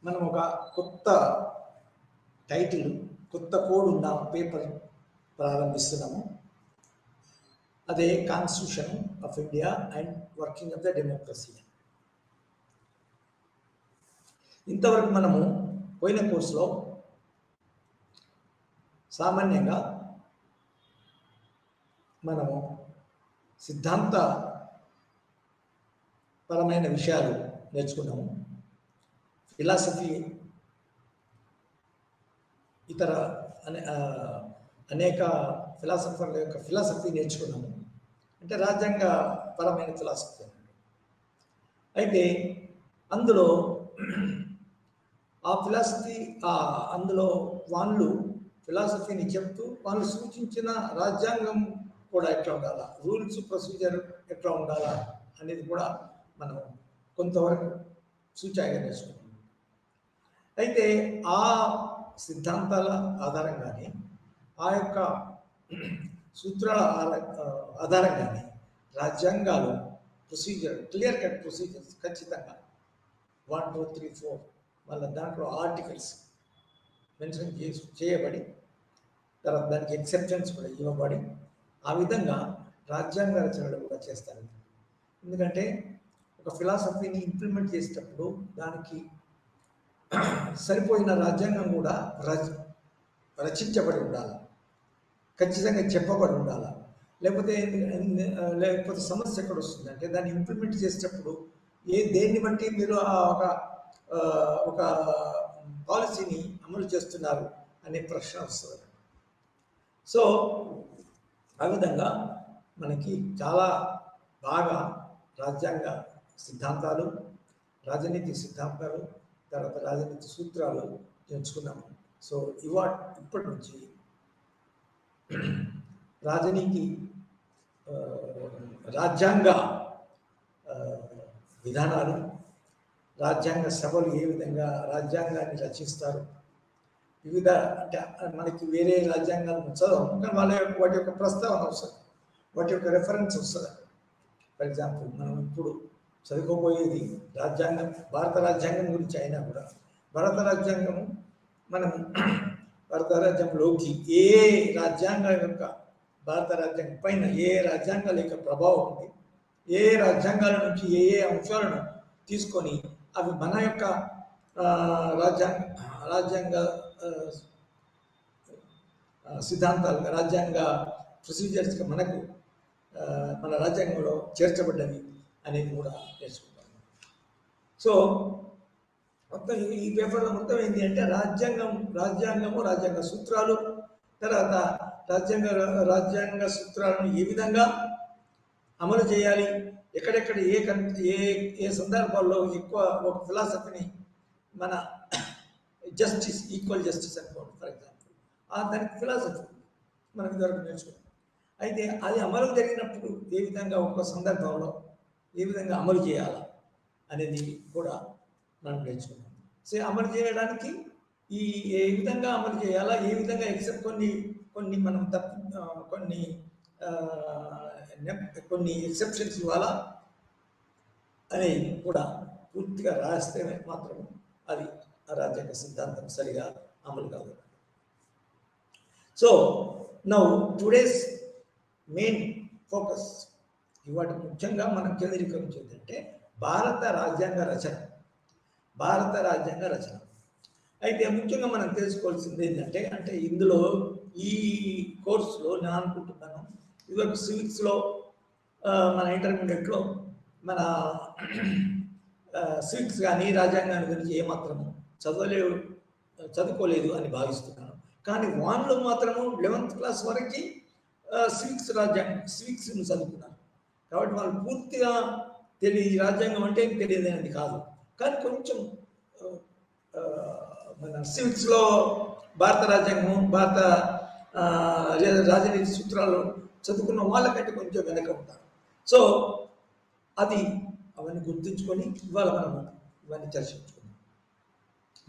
మనం ఒక కొత్త టైటిల్, కొత్త కోడ్ ఉన్న పేపర్ ప్రారంభిస్తున్నాము. అదే constitution of India and working of the democracy. ఇంతవరకు మనము పోయిన కోర్సులో సామాన్యంగా మనము సిద్ధాంత పరమైన విషయాలు నేర్చుకున్నాము. ఫిలాసఫీ, ఇతర అనేక ఫిలాసఫర్ల యొక్క ఫిలాసఫీ నేర్చుకున్నాము. అంటే రాజ్యాంగ పరమైన ఫిలాసఫీ. అయితే అందులో ఆ ఫిలాసఫీ అందులో వాళ్ళు ఫిలాసఫీని చెప్తూ వాళ్ళు సూచించిన రాజ్యాంగం కూడా ఎట్లా ఉండాలా, రూల్స్ ప్రొసీజర్ ఎట్లా ఉండాలా అనేది కూడా మనం కొంతవరకు సూచాయిగా నేర్చుకున్నాం. అయితే ఆ సిద్ధాంతాల ఆధారంగానే, ఆ యొక్క సూత్రాల ఆధారంగానే రాజ్యాంగాలు ప్రొసీజర్, క్లియర్ కట్ ప్రొసీజర్స్ ఖచ్చితంగా 1, 2, 3, 4 మళ్ళీ దాంట్లో ఆర్టికల్స్ మెన్షన్ చేయబడి, తర్వాత దానికి ఎక్సెప్షన్స్ కూడా ఇవ్వబడి, ఆ విధంగా రాజ్యాంగ రచనలు కూడా చేస్తారు. ఎందుకంటే ఒక ఫిలాసఫీని ఇంప్లిమెంట్ చేసేటప్పుడు దానికి సరిపోయిన రాజ్యాంగం కూడా రచించబడి ఉండాలి, ఖచ్చితంగా చెప్పబడి ఉండాలి. లేకపోతే సమస్య ఎక్కడ వస్తుందంటే దాన్ని ఇంప్లిమెంట్ చేసేటప్పుడు దేన్ని బట్టి మీరు ఒక పాలసీని అమలు చేస్తున్నారు అనే ప్రశ్న వస్తుంది. సో ఆ విధంగా మనకి చాలా బాగా రాజ్యాంగ సిద్ధాంతాలు, రాజనీతి సిద్ధాంతాలు, తర్వాత రాజనీతి సూత్రాలు నేర్చుకున్నాము. సో ఇప్పటి నుంచి రాజనీతి, రాజ్యాంగ విధానాలు, రాజ్యాంగ సభలు ఏ విధంగా రాజ్యాంగాన్ని రచిస్తారు, వివిధ, అంటే మనకి వేరే రాజ్యాంగాలను చదవము కానీ వాటి యొక్క ప్రస్తావన వస్తుంది, వాటి యొక్క రెఫరెన్స్ వస్తుంది. ఫర్ ఎగ్జాంపుల్ మనం ఇప్పుడు చదువుకోబోయేది రాజ్యాంగం, భారత రాజ్యాంగం గురించి అయినా కూడా భారత రాజ్యాంగము, మనం భారత రాజ్యాంగంలోకి ఏ రాజ్యాంగం యొక్క, భారత రాజ్యాంగం పైన ఏ రాజ్యాంగాల యొక్క ప్రభావం ఉంది, ఏ రాజ్యాంగాల నుంచి ఏ అంశాలను తీసుకొని అవి మన యొక్క రాజ్యాంగ సిద్ధాంతాలు, రాజ్యాంగ ప్రొసీజర్స్గా మనకు మన రాజ్యాంగంలో చేర్చబడ్డవి అనేది కూడా నేర్చుకుంటాం. సో మొత్తం ఈ పేపర్లో మొత్తం ఏంటి అంటే రాజ్యాంగము, రాజ్యాంగ సూత్రాలు, తర్వాత రాజ్యాంగ సూత్రాలను ఏ విధంగా అమలు చేయాలి, ఎక్కడెక్కడ ఏ సందర్భాల్లో ఎక్కువ ఒక ఫిలాసఫీని, మన జస్టిస్, ఈక్వల్ జస్టిస్ అనుకోండి ఫర్ ఎగ్జాంపుల్, దానికి ఫిలాసఫీ మనం ఇదివరకు నేర్చుకున్నాం. అయితే అది అమలు జరిగినప్పుడు ఏ విధంగా ఒక్క సందర్భంలో ఏ విధంగా అమలు చేయాలి అనేది కూడా మనం నేర్చుకున్నాం. సో అమలు చేయడానికి ఏ విధంగా అమలు చేయాలా, ఏ విధంగా ఎక్సెప్ట్ కొన్ని మనం కొన్ని ఎక్సెప్షన్స్ ఇవ్వాలా అనేది కూడా పూర్తిగా రాస్తే మాత్రం అది రాజ్యాంగ సిద్ధాంతం సరిగా అమలు కాదు. So now today's main focus, ఇవాటి ముఖ్యంగా మనం కేంద్రీకరించేది అంటే భారత రాజ్యాంగ రచన. అయితే ముఖ్యంగా మనం తెలుసుకోవాల్సింది ఏంటంటే, అంటే ఇందులో ఈ కోర్సులో నేను అనుకుంటున్నాను, ఇదివరకు సివిక్స్లో, మన ఇంటర్మీడియట్లో మన సివిక్స్ కానీ రాజ్యాంగాన్ని గురించి ఏమాత్రము చదువుకోలేదు అని భావిస్తున్నాను. కానీ వాళ్ళు మాత్రము 11th క్లాస్ వరకు సివిక్స్ను చదువుకున్నారు. కాబట్టి వాళ్ళు పూర్తిగా రాజ్యాంగం అంటే తెలియదు అనేది కాదు, కానీ కొంచెం మన సివిక్స్లో భారత రాజ్యాంగం, భారత రాజనీతి సూత్రాలు చదువుకున్న వాళ్ళకంటే కొంచెం వెనక ఉంటారు. సో అవన్నీ గుర్తుంచుకొని ఇవాళ మనము ఇవన్నీ చర్చించుకున్నాం.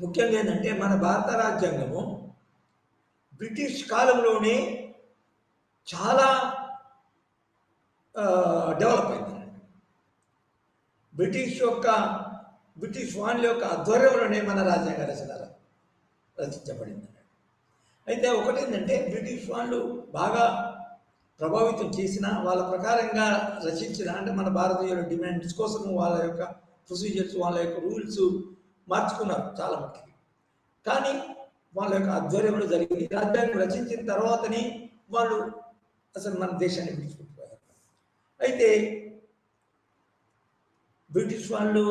ముఖ్యంగా ఏంటంటే మన భారత రాజ్యాంగము బ్రిటిష్ కాలంలోనే చాలా డెవలప్ అయింది. బ్రిటిష్ యొక్క బ్రిటిష్ వాళ్ళ యొక్క ఆధ్వర్యంలోనే మన రాజ్యాంగ రచన రచించబడింది. అయితే ఒకటేంటంటే బ్రిటిష్ వాళ్ళు బాగా ప్రభావితం చేసిన వాళ్ళ ప్రకారంగా రచించిన, అంటే మన భారతీయుల డిమాండ్స్ కోసం వాళ్ళ యొక్క ప్రొసీజర్స్, వాళ్ళ యొక్క రూల్స్ మార్చుకున్నారు చాలా మటుకు. కానీ వాళ్ళ యొక్క ఆధ్వర్యంలో జరిగింది. రాజ్యాంగం రచించిన తర్వాతనే వాళ్ళు అసలు మన దేశాన్ని విడిచిపెట్టిపోయారు. అయితే బ్రిటిష్ వాళ్ళు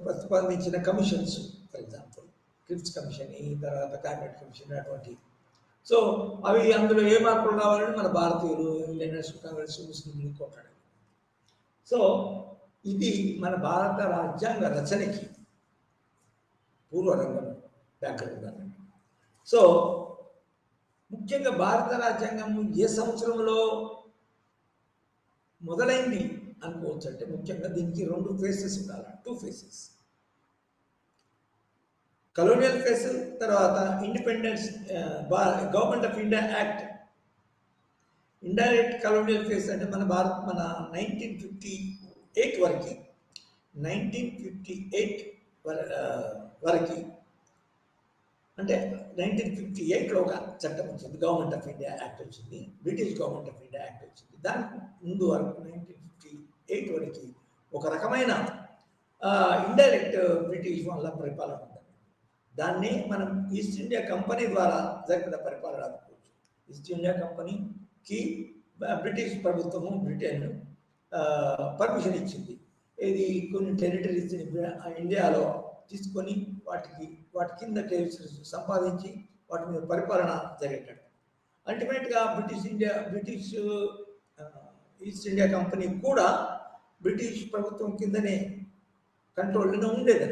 ప్రతిపాదించిన commissions, for example Cripps commission, తర్వాత క్యాబినెట్ కమిషన్ అటువంటి, సో అవి అందులో ఏ మార్పులు రావాలని మన భారతీయులు, ఇండియన్ నేషనల్ కాంగ్రెస్, ముస్లింలు కొట్టాడు. సో ఇది మన భారత రాజ్యాంగ రచనకి పూర్వరంగం, బ్యాక్గ్రౌండ్ అన్నట్టు. సో ముఖ్యంగా భారత రాజ్యాంగం ఏ సంవత్సరంలో మొదలైంది అనుకోవచ్చు అంటే, ముఖ్యంగా దీనికి 2 ఫేసెస్ ఉండాలి, 2 ఫేసెస్. కలోనియల్ ఫేస్, తర్వాత independence government of India act. Indirect colonial face అంటే మన 1958 వరకు, 1958 వరకు, అంటే 1958లో ఒక చట్టం వచ్చింది, గవర్నమెంట్ ఆఫ్ ఇండియా యాక్ట్ వచ్చింది, British government of India act వచ్చింది. దానికి ముందు వరకు 1958 వరకు ఒక రకమైన ఇండైరెక్ట్ బ్రిటిష్ వాళ్ళ పరిపాలన ఉంది. దాన్ని మనం ఈస్ట్ ఇండియా కంపెనీ ద్వారా జరిగిన పరిపాలన అనుకోవచ్చు. ఈస్ట్ ఇండియా కంపెనీకి బ్రిటిష్ ప్రభుత్వము, బ్రిటన్ పర్మిషన్ ఇచ్చింది. ఇది కొన్ని టెరిటరీస్ ఇండియాలో తీసుకొని వాటి కింద టెరిటరీస్ సంపాదించి వాటి మీద పరిపాలన జరిగేటట్టు. అల్టిమేట్గా బ్రిటిష్ ఈస్ట్ ఇండియా కంపెనీ కూడా బ్రిటిష్ ప్రభుత్వం కిందనే కంట్రోల్లోనే ఉండేది.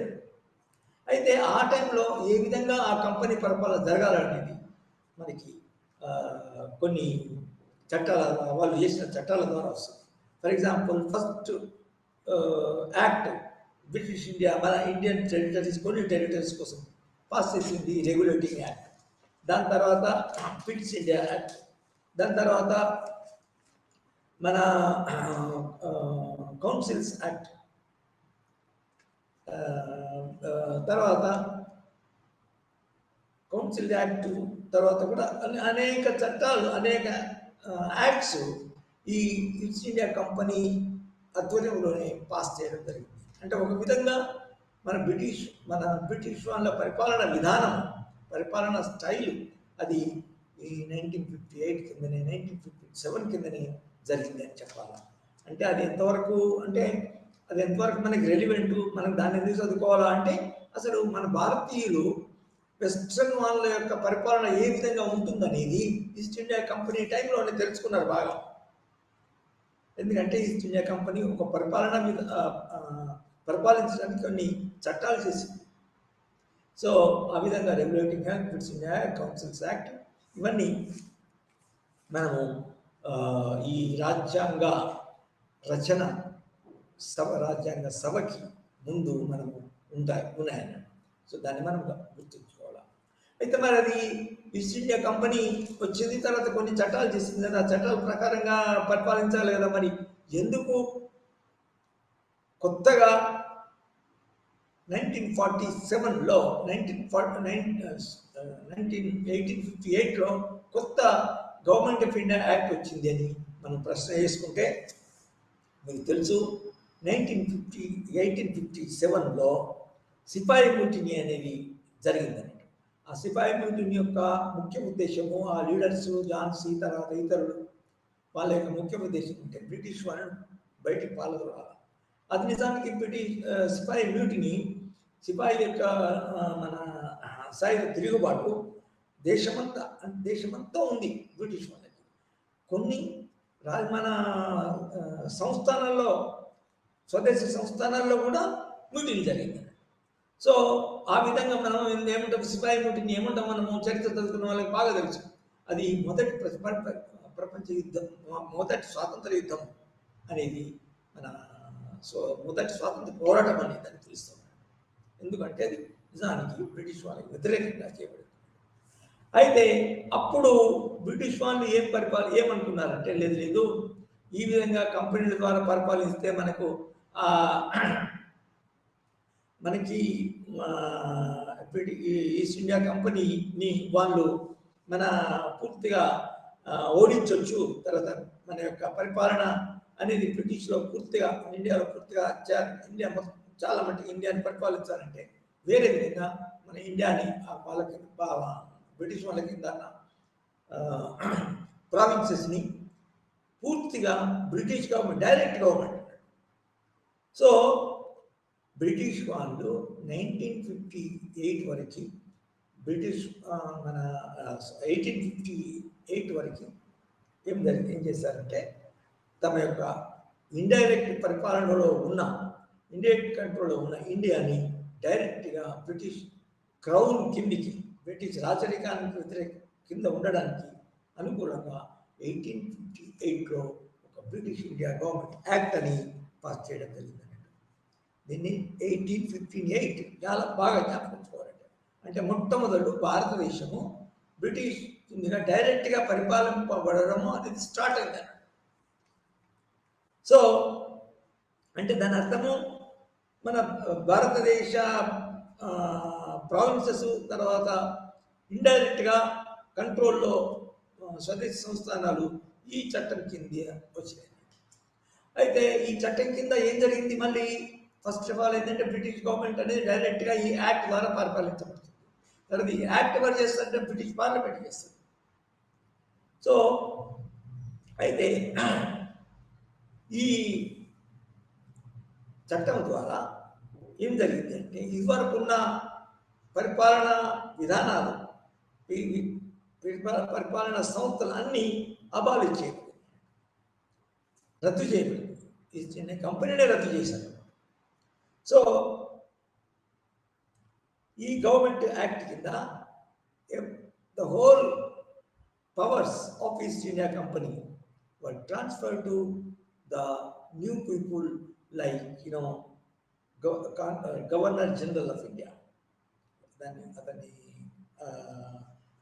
అయితే ఆ టైంలో ఏ విధంగా ఆ కంపెనీ పరిపాలన జరగాలనేది మనకి కొన్ని వాళ్ళు చేసిన చట్టాల ద్వారా వస్తుంది. For example, first act British India, మన ఇండియన్ టెరిటరీస్, కొన్ని టెరిటరీస్ కోసం పాస్ చేసింది రెగ్యులేటింగ్ యాక్ట్. దాని తర్వాత బ్రిటిష్ ఇండియా యాక్ట్. దాని తర్వాత మన కౌన్సిల్స్ యాక్ట్. తర్వాత కౌన్సిల్ యాక్ట్ తర్వాత కూడా అనేక చట్టాలు, అనేక యాక్ట్స్ ఈ ఈస్ట్ ఇండియా కంపెనీ ఆధ్వర్యంలోనే పాస్ చేయడం జరిగింది. అంటే ఒక విధంగా మన బ్రిటిష్ వాళ్ళ పరిపాలన విధానం, పరిపాలన స్టైల్ అది ఈ 1958 కిందనే, 1957 కిందనే జరిగింది అని చెప్పాలి. అంటే అది ఎంతవరకు మనకి రెలివెంట్, మనం దాన్ని ఎందుకు చదువుకోవాలా అంటే, అసలు మన భారతీయులు వెస్ట్రన్ వాళ్ళ యొక్క పరిపాలన ఏ విధంగా ఉంటుందనేది ఈస్ట్ ఇండియా కంపెనీ టైంలోనే తెలుసుకున్నారు బాగా. ఎందుకంటే ఈస్ట్ ఇండియా కంపెనీ ఒక పరిపాలన మీద పరిపాలించడానికి కొన్ని చట్టాలు చేసింది. సో ఆ విధంగా regulating act, British India act, councils act, ఇవన్నీ మనము ఈ రాజ్యాంగ రచన రాజ్యాంగ సభకి ముందు మనము ఉన్నాయన్నమాట. సో దాన్ని మనం గుర్తుంచుకోవాలి. అయితే మరి అది ఈస్ట్ ఇండియా కంపెనీ వచ్చింది, తర్వాత కొన్ని చట్టాలు చేసింది కదా, ఆ చట్టాల ప్రకారంగా పరిపాలించాలి కదా. మరి ఎందుకు కొత్తగా 1947లో 1858లో కొత్త గవర్నమెంట్ ఆఫ్ ఇండియా యాక్ట్ వచ్చింది అని మనం ప్రశ్న చేసుకుంటే, మీకు తెలుసు 1857లో సిపాయి మ్యూటినీ అనేది జరిగిందన్నట్టు. ఆ సిపాయి మ్యూటినీ యొక్క ముఖ్య ఉద్దేశము, ఆ లీడర్స్ ఝాన్సీ తర్వాత ఇతరులు వాళ్ళ యొక్క ముఖ్య ఉద్దేశం అంటే బ్రిటిష్ వాళ్ళని బయటికి పాల్గొనాలి. అది నిజానికి సిపాయి మ్యూటినీ, సిపాయి యొక్క మన సాయుధ తిరుగుబాటు దేశమంతా ఉంది బ్రిటిష్ వాళ్ళకి. కొన్ని మన సంస్థానాల్లో, స్వదేశీ సంస్థానాల్లో కూడా మ్యూటినీ జరిగింది. సో ఆ విధంగా మనం ఏమంటాం, సిపాయి మ్యూటినీ ఏమంటాం, మనము చరిత్ర చదువుకున్న వాళ్ళకి బాగా తెలుసు. అది మొదటి ప్రపంచ యుద్ధం, మొదటి స్వాతంత్ర యుద్ధం అనేది మొదటి స్వాతంత్ర పోరాటం అనేది దాన్ని తెలుస్తాం. ఎందుకంటే అది నిజానికి బ్రిటిష్ వాళ్ళకి వ్యతిరేకంగా చేయబడింది. అయితే అప్పుడు బ్రిటిష్ వాళ్ళు ఏమనుకున్నారంటే, లేదు ఈ విధంగా కంపెనీల ద్వారా పరిపాలిస్తే మనకు మనకి ఈస్ట్ ఇండియా కంపెనీని వాళ్ళు మన పూర్తిగా ఓడించవచ్చు. తర్వాత మన యొక్క పరిపాలన అనేది బ్రిటిష్లో పూర్తిగా ఇండియాలో పూర్తిగా ఇండియా చాలా మటుకు ఇండియాని పరిపాలించాలంటే వేరే విధంగా మన ఇండియాని వాళ్ళకి బ్రిటిష్ వాళ్ళ కింద ప్రావిన్సెస్ని పూర్తిగా British government direct government. So British వాళ్ళు 1958 వరకు బ్రిటిష్ మన 1858 వరకు ఏం చేశారంటే తమ యొక్క ఇండైరెక్ట్ పరిపాలనలో ఉన్న ఇండైరెక్ట్ కంట్రోల్లో ఉన్న ఇండియాని డైరెక్ట్గా బ్రిటిష్ క్రౌన్ కిందికి బ్రిటిష్ రాచరికానికి వ్యతిరేక కింద ఉండడానికి అనుకూలంగా 1858లో ఒక బ్రిటిష్ ఇండియా గవర్నమెంట్ యాక్ట్ అని పాస్ చేయడం జరిగింది. దీన్ని 1858 చాలా బాగా జ్ఞాపకించుకోవాలంటే, అంటే మొట్టమొదటి భారతదేశము బ్రిటిష్ కిందగా డైరెక్ట్గా పరిపాలింపబడము అనేది స్టార్ట్ అయింది. సో అంటే దాని అర్థము మన భారతదేశ ప్రావిన్సెస్ తర్వాత ఇండైరెక్ట్గా కంట్రోల్లో స్వదేశీ సంస్థానాలు ఈ చట్టం కింద వచ్చినాయి. అయితే ఈ చట్టం కింద ఏం జరిగింది, మళ్ళీ ఫస్ట్ ఆఫ్ ఆల్ ఏంటంటే బ్రిటిష్ గవర్నమెంట్ అనేది డైరెక్ట్గా ఈ యాక్ట్ ద్వారా పరిపాలించబడుతుంది. తర్వాత ఈ యాక్ట్ ఎవరు చేస్తారంటే బ్రిటిష్ పార్లమెంట్ చేస్తుంది. సో అయితే ఈ చట్టం ద్వారా ఏం జరిగింది అంటే ఇదివరకున్న పరిపాలనా విధానాలు పరిపాలనా సంస్థలు అన్నీ అబాలిష్ చేయబడింది, రద్దు చేయబడింది. ఈ కంపెనీనే రద్దు చేశారు. సో ఈ గవర్నమెంట్ యాక్ట్ కింద the whole powers of east India company were transferred to the new people like Governor General of India. అతన్ని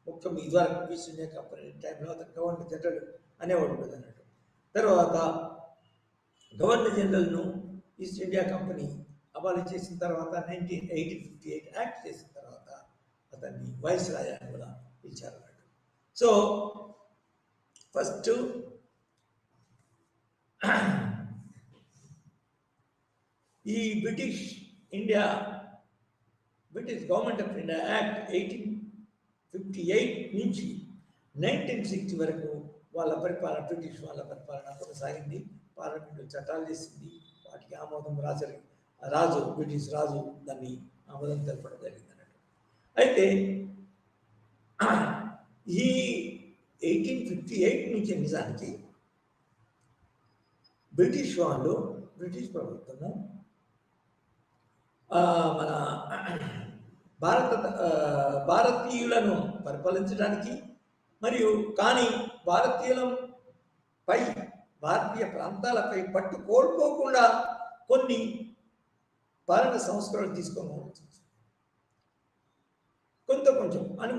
ముఖ్యం ఇదివరకు ఈస్ట్ ఇండియా కంపెనీ టైంలో అతను గవర్నర్ జనరల్ అనేవాడు ఉంటుంది అన్నట్టు. తర్వాత గవర్నర్ జనరల్ను ఈస్ట్ ఇండియా కంపెనీ అబాలిష్ చేసిన తర్వాత 1858 యాక్ట్ చేసిన తర్వాత అతన్ని వైస్ రాయ్ అని కూడా పిలిచారు అన్నట్టు. సో ఫస్ట్ ఈ British government of India act 1858 నుంచి 1960 వరకు వాళ్ళ పరిపాలన బ్రిటిష్ వాళ్ళ పరిపాలన కొనసాగింది. పార్లమెంటు చట్టాలు చేసింది, వాటికి ఆమోదం బ్రిటిష్ రాజు దాన్ని ఆమోదం తెలపడం జరిగింది అన్నట్టు. అయితే ఈ 1858 నుంచి నిజానికి బ్రిటిష్ ప్రభుత్వము మన భారతీయులను పరిపాలించడానికి మరియు కానీ భారతీయ ప్రాంతాలపై పట్టు కోల్పోకుండా కొన్ని పాలన సంస్కరణలు తీసుకొని కొంచెం అని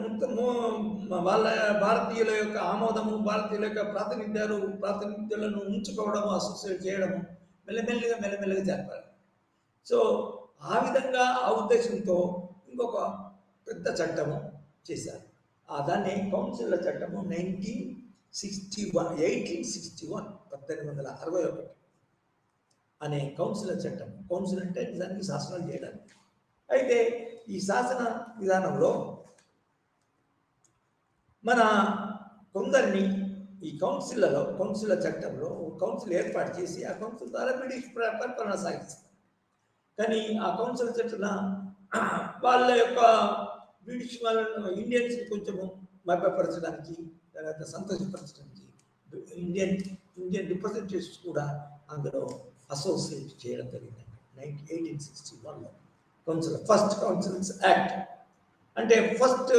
వాళ్ళ భారతీయుల యొక్క ఆమోదము, భారతీయుల యొక్క ప్రాతినిధ్యాలను ఉంచుకోవడము, అసోసియేట్ చేయడము మెల్లమెల్లగా జరపాలి. సో ఆ విధంగా ఆ ఉద్దేశంతో ఇంకొక పెద్ద చట్టము చేశారు. దాన్ని కౌన్సిల్ల చట్టము 1861 అనే కౌన్సిల్ చట్టం. కౌన్సిల్ అంటే నిజానికి శాసనాలు చేయడానికి. అయితే ఈ శాసన విధానంలో మన కొందరిని ఈ కౌన్సిల్ చట్టంలో కౌన్సిల్ ఏర్పాటు చేసి ఆ కౌన్సిల్ ద్వారా బ్రిటిష్ పరిపాలన సాగిస్తారు. కానీ ఆ కౌన్సిల్ చట్టం వాళ్ళ యొక్క బ్రిటిష్ వాళ్ళను ఇండియన్స్ కొంచెము మభ్యపరచడానికి, తర్వాత సంతోషపరచడానికి ఇండియన్ రిప్రజెంటేటివ్స్ కూడా అందులో అసోసియేట్ చేయడం జరిగింది 1861లో. ఫస్ట్ కౌన్సిల్స్ యాక్ట్ అంటే first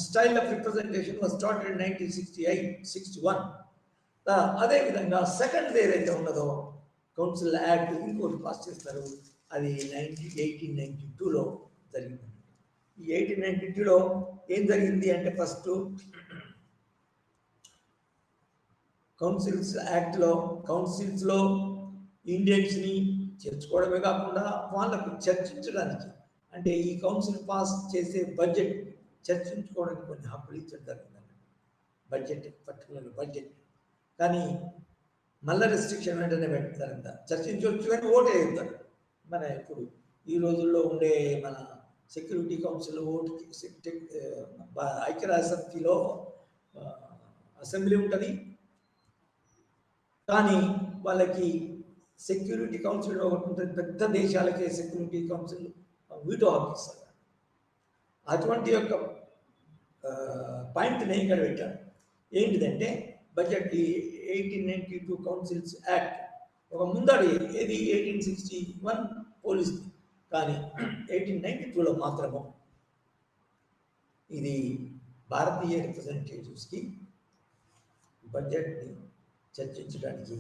style of representation was started in 1961. అదేవిధంగా సెకండ్ ఏదైతే ఉన్నదో కౌన్సిల్ యాక్ట్ ఇంకోటి పాస్ చేస్తారు, అది 1892లో జరిగింది. ఈ 1892లో ఏం జరిగింది అంటే ఫస్ట్ కౌన్సిల్స్లో ఇండియన్స్ని చేర్చుకోవడమే కాకుండా వాళ్ళకు చర్చించడానికి, అంటే ఈ కౌన్సిల్ పాస్ చేసే బడ్జెట్ చర్చించుకోవడానికి కొన్ని హక్కులు ఇచ్చడం జరిగిందండి. Budget, particular budget. కానీ మళ్ళీ రెస్ట్రిక్షన్ వెంటనే పెడతారంట. చర్చించవచ్చు కానీ ఓటు వేయతారు. మన ఇప్పుడు ఈ రోజుల్లో ఉండే మన సెక్యూరిటీ కౌన్సిల్ ఓటు ఐక్యరాజ్య సమితిలో అసెంబ్లీ ఉంటుంది, కానీ వాళ్ళకి సెక్యూరిటీ కౌన్సిల్ ఒకటి ఉంటుంది. పెద్ద దేశాలకే సెక్యూరిటీ కౌన్సిల్ వీటో హక్కు ఇస్తారు. అటువంటి యొక్క పాయింట్ నేను ఇక్కడ పెట్టాను. ఏంటిదంటే బడ్జెట్ 1892 కౌన్సిల్స్ యాక్ట్ ఒక ముందడి, ఏది 1861 పోలీస్ది, కానీ 1892లో మాత్రము ఇది భారతీయ రిప్రజెంటేటివ్స్కి బడ్జెట్ని చర్చించడానికి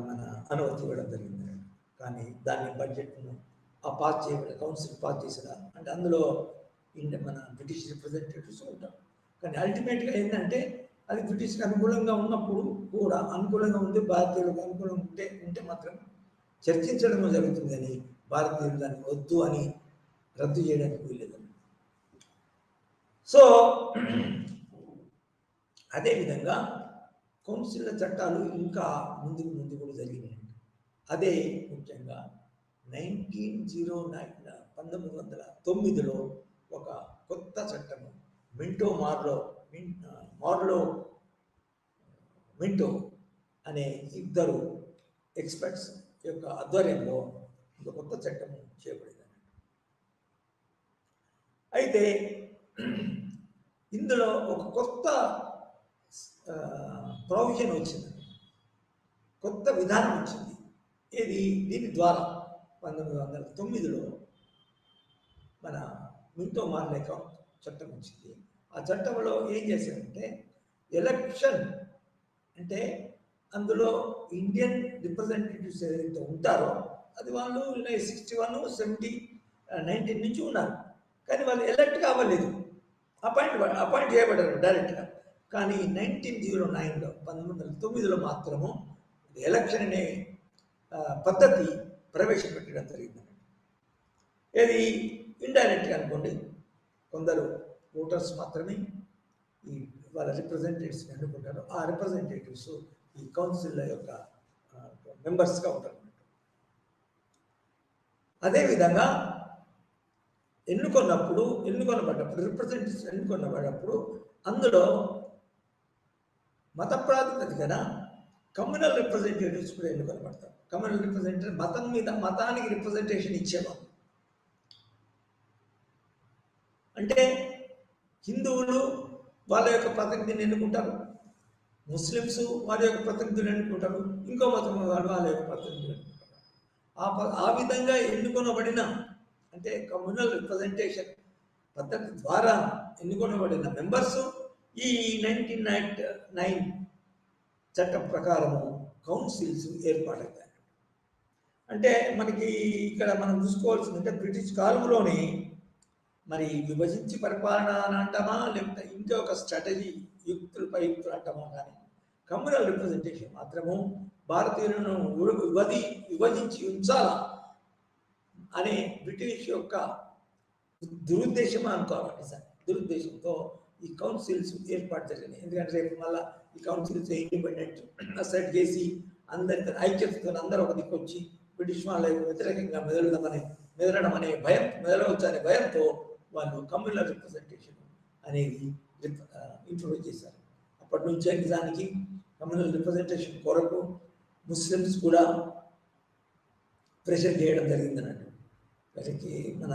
మన అనుమతి ఇవ్వడం జరిగింది. కానీ దాన్ని బడ్జెట్ను పాస్ చేయబడి కౌన్సిల్ పాస్ చేసిన, అంటే అందులో మన బ్రిటిష్ రిప్రజెంటేటివ్స్ ఉంటారు. కానీ అల్టిమేట్గా ఏంటంటే అది బ్రిటిష్కి అనుకూలంగా ఉన్నప్పుడు కూడా, అనుకూలంగా ఉంది భారతీయులకు అనుకూలంగా ఉంటే మాత్రం చర్చించడం జరుగుతుందని భారతీయులు దాన్ని వద్దు అని రద్దు చేయడానికి వీల్లేదండి. సో అదేవిధంగా కౌన్సిల్ల చట్టాలు ఇంకా ముందు కూడా జరిగినాయండి. అదే ముఖ్యంగా 1909 ఒక కొత్త చట్టము మింటో అనే ఇద్దరు ఎక్స్పర్ట్స్ యొక్క ఆధ్వర్యంలో ఒక కొత్త చట్టము చేయబడింది. అయితే ఇందులో ఒక కొత్త ప్రొవిజన్ వచ్చింది, కొత్త విధానం వచ్చింది. దీని ద్వారా 1909లో మన మింటో మార్లే చట్టం వచ్చింది. ఆ చట్టంలో ఏం చేశారంటే ఎలక్షన్, అంటే అందులో ఇండియన్ రిప్రజెంటేటివ్స్ ఏదైతే ఉంటారో అది వాళ్ళు 61, 70, 19 నుంచి ఉన్నారు. కానీ వాళ్ళు ఎలక్ట్ కావలేదు, అపాయింట్ చేయబడ్డారు డైరెక్ట్గా. కానీ 1909లో మాత్రము ఎలక్షన్ అనే పద్ధతి ప్రవేశపెట్టడం జరిగింది. ఇది ఇండైరెక్ట్గా అనుకోండి, కొందరు ఓటర్స్ మాత్రమే ఈ వాళ్ళ రిప్రజెంటేటివ్స్ని ఎన్నుకుంటారు. ఆ రిప్రజెంటేటివ్స్ ఈ కౌన్సిల్ యొక్క మెంబర్స్గా ఉంటారు. అదేవిధంగా ఎన్నుకొనబడ్డప్పుడు రిప్రజెంటేటివ్స్ ఎన్నుకొనబడ్డప్పుడు అందులో మత ప్రాతిపదికన కమ్యూనల్ రిప్రజెంటేటివ్స్ కూడా ఎన్నుకొనబడతారు. కమ్యూనల్ రిప్రజెంటేటివ్ మతానికి రిప్రజెంటేషన్ ఇచ్చేవారు. అంటే హిందువులు వాళ్ళ యొక్క ప్రతినిధిని ఎన్నుకుంటారు, ముస్లిమ్స్ వారి యొక్క ప్రతినిధులు ఎన్నుకుంటారు, ఇంకో మతం వాళ్ళు వాళ్ళ యొక్క ప్రతినిధులు ఎన్నుకుంటారు. ఆ విధంగా ఎన్నుకొనబడిన, అంటే కమ్యూనల్ రిప్రజెంటేషన్ పద్ధతి ద్వారా ఎన్నుకొనబడిన మెంబర్స్ ఈ 1909 చట్టం ప్రకారము కౌన్సిల్స్ ఏర్పాటవుతాయి. అంటే మనకి ఇక్కడ మనం చూసుకోవాల్సిందంటే బ్రిటిష్ కాలంలోనే మరి విభజించి పరిపాలన అని అంటామా, లేకపోతే ఇంకొక స్ట్రాటజీ యుక్తులు అంటామా, కానీ కమ్యూనల్ రిప్రజెంటేషన్ మాత్రము భారతీయులను విభజించి ఉంచాలా అనే బ్రిటిష్ యొక్క దురుద్దేశం అనుకోవాలి. సార్, దురుద్దేశంతో ఈ కౌన్సిల్స్ ఏర్పాటు జరిగినాయి. ఎందుకంటే రేపు మళ్ళీ ఈ కౌన్సిల్స్ ఇండిపెండెంట్ అసెట్ చేసి అందరితో ఐక్యతతో అందరూ ఒక దిక్కు వచ్చి బ్రిటిష్ వాళ్ళకు వ్యతిరేకంగా మెదలడం అనే భయంతో వాళ్ళు కమ్యూనల్ రిప్రజెంటేషన్ అనేది ఇంట్రొడ్యూస్ చేశారు. అప్పటి నుంచే నిజానికి కమ్యూనల్ రిప్రజెంటేషన్ కొరకు ముస్లిమ్స్ కూడా ప్రెషర్ చేయడం జరిగిందన్నట్టు. వారికి మన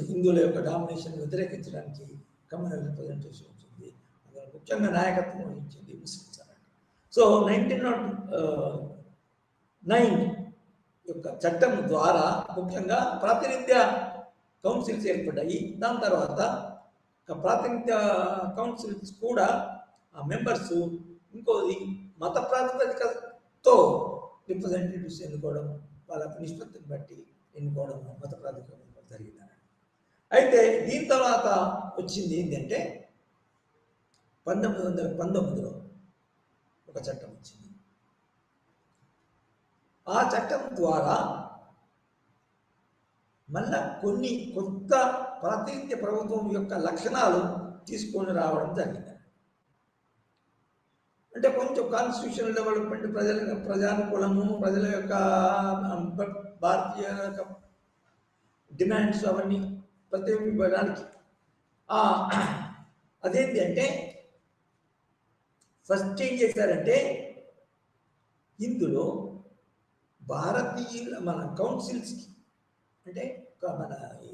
హిందువుల యొక్క డామినేషన్ వ్యతిరేకించడానికి కమ్యూనల్ రిప్రజెంటేషన్ వచ్చింది. అందులో ముఖ్యంగా నాయకత్వం వహించింది ముస్లిమ్స్ అన్నట్టు. సో 1909 యొక్క చట్టం ద్వారా ముఖ్యంగా ప్రాతినిధ్య కౌన్సిల్స్ ఏర్పడ్డాయి. దాని తర్వాత ప్రాతినిధ్య కౌన్సిల్స్ కూడా ఆ మెంబర్స్ ఇంకోది మత ప్రాతిపదికతో రిప్రజెంటేటివ్స్ ఎన్నుకోవడం, వాళ్ళ నిష్పత్తిని బట్టి ఎన్నుకోవడం మత ప్రాతిపదిక జరిగింది. అయితే దీని తర్వాత వచ్చింది ఏంటంటే 1919లో ఒక చట్టం వచ్చింది. ఆ చట్టం ద్వారా మళ్ళా కొన్ని కొత్త ప్రాతినిధ్య ప్రభుత్వం యొక్క లక్షణాలు తీసుకొని రావడం జరిగింది. అంటే కొంచెం కాన్స్టిట్యూషనల్ డెవలప్మెంట్, ప్రజానుకూలము, ప్రజల యొక్క భారతీయ డిమాండ్స్ అవన్నీ ప్రతిబింబించడానికి అదేంటి అంటే ఫస్ట్ ఏం చేశారంటే ఇందులో భారతీయ మన కౌన్సిల్స్కి, అంటే మన ఈ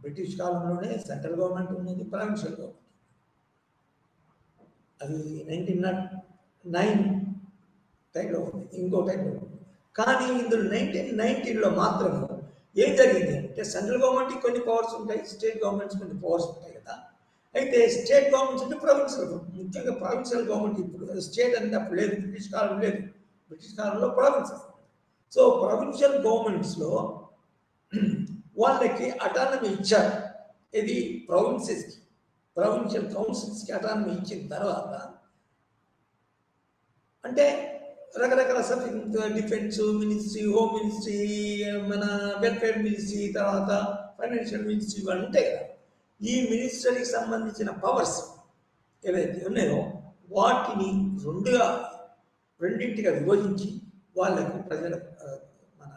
బ్రిటిష్ కాలంలోనే సెంట్రల్ గవర్నమెంట్ ఉన్నది, ప్రావిన్షియల్ గవర్నమెంట్. అది 1909 టైంలో ఉంది, ఇంకో టైంలో ఉంది. కానీ ఇందులో 1919లో మాత్రము ఏం జరిగింది అంటే సెంట్రల్ గవర్నమెంట్కి కొన్ని పవర్స్ ఉంటాయి, స్టేట్ గవర్నమెంట్స్ కొన్ని పవర్స్ ఉంటాయి కదా. అయితే స్టేట్ గవర్నమెంట్స్ అంటే ప్రావిన్షియల్, ముఖ్యంగా ప్రావిన్షియల్ గవర్నమెంట్. ఇప్పుడు స్టేట్ అంటే అప్పుడు లేదు, బ్రిటిష్ కాలం లేదు. బ్రిటిష్ కాలంలో ప్రావిన్సెస్. సో ప్రావిన్షియల్ గవర్నమెంట్స్లో వాళ్ళకి అటానమీ ఇచ్చారు. ఇది ప్రావిన్సెస్కి, ప్రావిన్షియల్ కౌన్సిల్స్కి అటానమీ ఇచ్చిన తర్వాత అంటే రకరకాల subject, defence ministry, home ministry, మన వెల్ఫేర్ మినిస్ట్రీ, తర్వాత ఫైనాన్షియల్ మినిస్ట్రీ ఇవన్నీ ఉంటాయి కదా. ఈ మినిస్ట్రీకి సంబంధించిన పవర్స్ ఏవైతే ఉన్నాయో వాటిని రెండింటిగా విభజించి వాళ్ళకు ప్రజల మన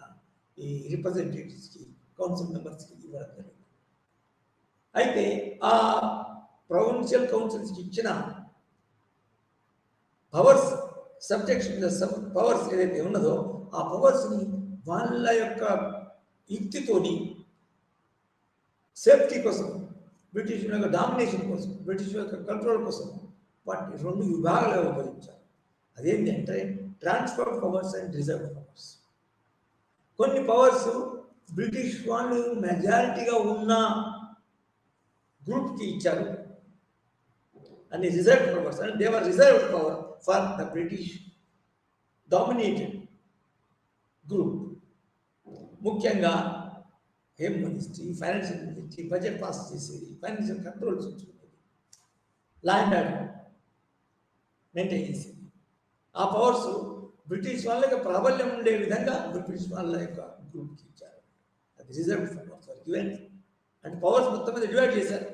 ఈ రిప్రజెంటేటివ్స్కి, కౌన్సిల్ మెంబర్స్కి ఇవ్వడం జరిగింది. అయితే ఆ ప్రొవిన్షియల్ కౌన్సిల్స్కి ఇచ్చిన పవర్స్, సబ్జెక్ట్స్ పవర్స్ ఏదైతే ఉన్నదో ఆ పవర్స్ని వాళ్ళ యొక్క యుక్తితోని సేఫ్టీ కోసం, బ్రిటిష్ యొక్క డామినేషన్ కోసం, బ్రిటిష్ యొక్క కంట్రోల్ కోసం వాటిని 2 విభాగాలుగా విభజించారు. అదేంటంటే transfer powers and reserve powers. కొన్ని పవర్స్ బ్రిటిష్ వాళ్ళు మెజారిటీగా ఉన్న గ్రూప్కి ఇచ్చారు, and reserved powers, and they were reserved power for the British dominated group. ముఖ్యంగా home ministry, financial ministry, budget pass చేసేది, ఫైనాన్షియల్ కంట్రోల్స్ ఉంచుకునేది, ల్యాండ్ ఆర్డర్ మెయింటైన్ చేసేది. ఆ పవర్స్ బ్రిటిష్ వాళ్ళకి ప్రాబల్యం ఉండే విధంగా బ్రిటిష్ వాళ్ళ యొక్క గ్రూప్కి ఇచ్చారు. అది రిజర్వ్డ్ పవర్స్ గివెన్. అంటే పవర్స్ మొత్తం మీద డివైడ్ చేశారు.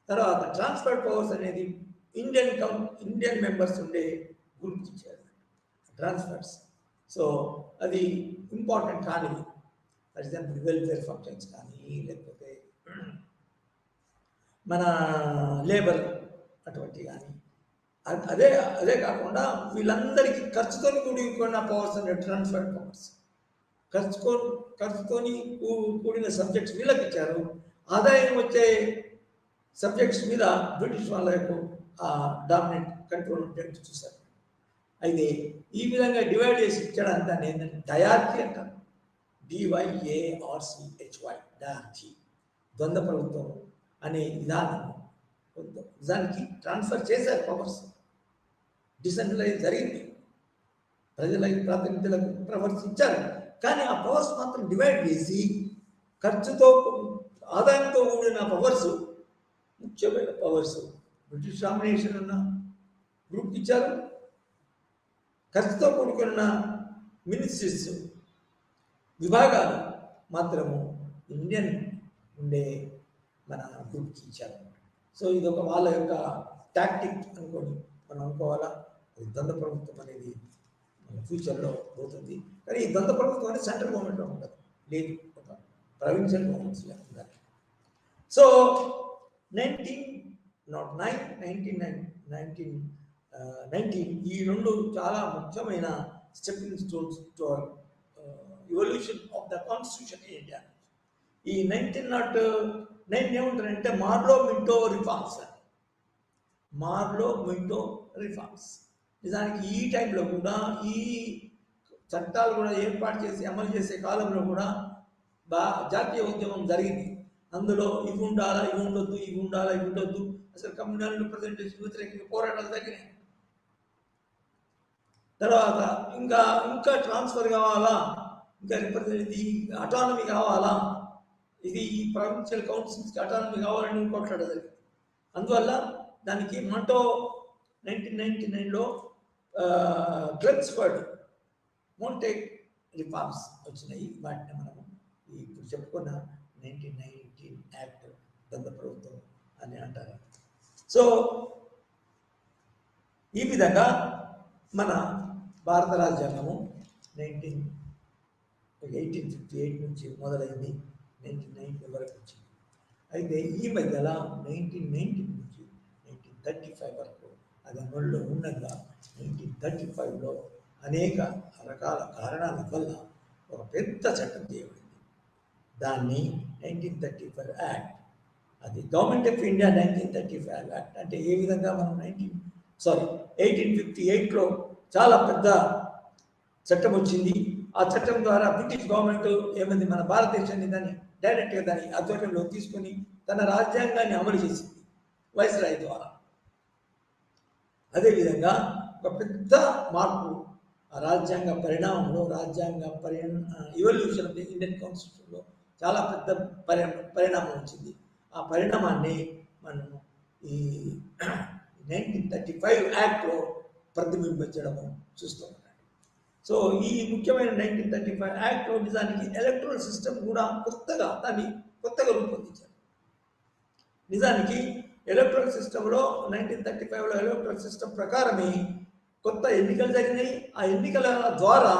తర్వాత ట్రాన్స్ఫర్డ్ పవర్స్ అనేది ఇండియన్ మెంబర్స్ ఉండే గ్రూప్కి ఇచ్చారు, ట్రాన్స్ఫర్స్. సో అది ఇంపార్టెంట్ కానీ, ఫర్ ఎగ్జాంపుల్ వెల్ఫేర్ ఫంక్షన్స్ కానీ, లేకపోతే మన లేబర్ అటువంటి కానీ. అదే కాకుండా వీళ్ళందరికీ ఖర్చుతో కూడుకున్న పవర్స్ అనే ట్రాన్స్ఫర్డ్ పవర్స్, ఖర్చుతో కూడిన సబ్జెక్ట్స్ వీళ్ళకి ఇచ్చారు. ఆదాయం వచ్చే సబ్జెక్ట్స్ మీద బ్రిటిష్ వాళ్ళ యొక్క డామినెంట్ కంట్రోల్ ఉండేట్టు చూశారు. అయితే ఈ విధంగా డివైడ్ చేసి ఇచ్చడానికి దాన్ని ఏంటంటే డయార్కీ అంటారు. DYARCHY, డయార్కీ, ద్వంద్వ ప్రభుత్వం అనే విధానం. నిజానికి ట్రాన్స్ఫర్ చేశారు పవర్స్, డిసెంట్రలైజ్ జరిగింది, ప్రజలకి ప్రాతినిధ్యులకు పవర్స్ ఇచ్చారు. కానీ ఆ పవర్స్ మాత్రం డివైడ్ చేసి ఖర్చుతో ఆదాయంతో కూడిన పవర్స్, ముఖ్యమైన పవర్స్ బ్రిటిష్ డామినేషన్ ఉన్న గ్రూప్కి ఇచ్చారు. ఖర్చుతో కూడుకున్న మినిస్ట్రీస్ విభాగాలు మాత్రము ఇండియన్ ఉండే మన గ్రూప్కి ఇచ్చారు. సో ఇది ఒక వాళ్ళ యొక్క టాక్టిక్ అనుకోని మనం అనుకోవాలా. అది ద్వంద్వ ప్రభుత్వం అనేది ఫ్యూచర్లో పోతుంది. కానీ ఈ ద్వంద్వ ప్రభుత్వం అనేది సెంట్రల్ గవర్నమెంట్లో ఉండదు, లేదు, ఒక ప్రావిన్షియల్ గవర్నమెంట్స్లో ఉండాలి. సో 1919 ఈ 2 చాలా ముఖ్యమైన stepping stones to evolution of the constitution in India. ఈ 1909 ఏముంటారంటే మార్లో మింటో రిఫార్మ్స్. మార్లో మింటో రిఫార్మ్స్ నిజానికి ఈ టైంలో కూడా, ఈ చట్టాలు కూడా ఏర్పాటు చేసి అమలు చేసే కాలంలో కూడా జాతీయ ఉద్యమం జరిగింది. అందులో ఇవి ఉండాలా, ఇవి ఉండొద్దు, ఇవి ఉండాలా, ఇవి ఉండొద్దు, అసలు కమ్యూనల్ రిప్రజెంటేషన్ వ్యతిరేకంగా పోరాటాలు జరిగినాయి. తర్వాత ఇంకా ట్రాన్స్ఫర్ కావాలా, ఇంకా రిప్రజెంటేటివ్ అటానమీ కావాలా, ఇది ఈ ప్రావిన్షియల్ కౌన్సిల్స్కి అటానమీ కావాలని కొట్లాడడం జరిగింది. అందువల్ల దానికి మంటో 1999లో గ్లెన్స్ఫర్డ్, మోంటెక్ రిఫార్మ్స్ వచ్చినాయి. వాటిని మనము ఇప్పుడు చెప్పుకున్న 1919 యాక్ట్ ద్వంద్వ ప్రభుత్వం అని అంటారు. సో ఈ విధంగా మన భారత రాజ్యాంగము 1858 నుంచి మొదలైంది, 1990 వరకు వచ్చింది. అయితే ఈ మధ్యలో 1990 నుంచి 1935 వరకు అది అమల్లో ఉండగా 1935లో అనేక రకాల కారణాల వల్ల ఒక పెద్ద చట్టం చేయబడింది. దాన్ని 1935 యాక్ట్, అది గవర్నమెంట్ ఆఫ్ ఇండియా 1935 యాక్ట్. అంటే ఏ విధంగా మనం 1858లో చాలా పెద్ద చట్టం వచ్చింది. ఆ చట్టం ద్వారా బ్రిటిష్ గవర్నమెంట్ ఏమైంది, మన భారతదేశాన్ని దాన్ని డైరెక్ట్గా దాని ఆధ్వర్యంలో తీసుకొని తన రాజ్యాంగాన్ని అమలు చేసింది వైస్రాయ్ ద్వారా. అదేవిధంగా ఒక పెద్ద మార్పు రాజ్యాంగ పరిణామంలో, ఇవల్యూషన్ ఆఫ్ ది ఇండియన్ కాన్స్టిట్యూషన్లో చాలా పెద్ద పరిణామం వచ్చింది. ఆ పరిణామాన్ని మనం ఈ 1935 యాక్ట్లో ప్రతిబింబించడము చూస్తున్నాం. సో ఈ ముఖ్యమైన 1935 యాక్ట్లో నిజానికి ఎలక్ట్రల్ సిస్టమ్ కూడా కొత్తగా రూపొందించారు. నిజానికి ఎలక్ట్రల్ సిస్టంలో 1935లో ఎలక్ట్రల్ సిస్టమ్ ప్రకారమే కొత్త ఎన్నికలు జరిగినాయి. ఆ ఎన్నికల ద్వారా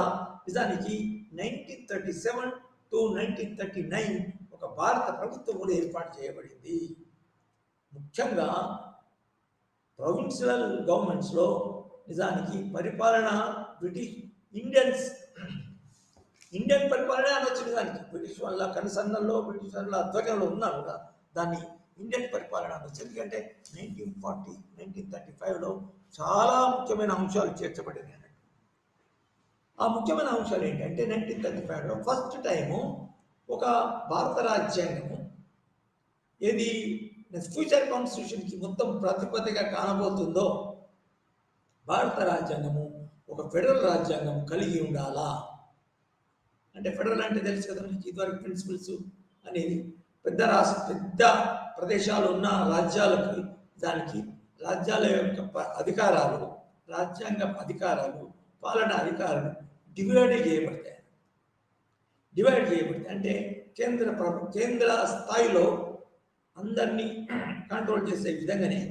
నిజానికి 1937 to 1939 ఒక భారత ప్రభుత్వం కూడా ఏర్పాటు చేయబడింది. ముఖ్యంగా ప్రొవిన్షియల్ గవర్నమెంట్స్లో నిజానికి పరిపాలన ఇండియన్ పరిపాలన అనొచ్చు. నిజానికి బ్రిటిష్ వాళ్ళ కనుసన్నల్లో, బ్రిటిష్ వాళ్ళ ఆధ్వర్యంలో ఉన్నా కూడా దాన్ని ఇండియన్ పరిపాలన అనొచ్చు. ఎందుకంటే 1935లో చాలా ముఖ్యమైన అంశాలు చేర్చబడినాయి అన్నట్టు. ఆ ముఖ్యమైన అంశాలు ఏంటంటే 1935లో ఫస్ట్ టైము ఒక భారత రాజ్యాంగము ఏది ఫ్యూచర్ కాన్స్టిట్యూషన్కి మొత్తం ప్రాతిపదికగా కానబోతుందో భారత రాజ్యాంగము ఒక ఫెడరల్ రాజ్యాంగం కలిగి ఉండాలా. అంటే ఫెడరల్ అంటే తెలుసు కదా మనకి, ఇదివరకు ప్రిన్సిపల్స్ అనేది పెద్ద ప్రదేశాలు ఉన్న రాజ్యాలకి, దానికి రాజ్యాల యొక్క అధికారాలు, రాజ్యాంగ అధికారాలు, పాలనా అధికారాలు డివైడ్ చేయబడతాయి. అంటే కేంద్ర స్థాయిలో అందరినీ కంట్రోల్ చేసే విధంగానే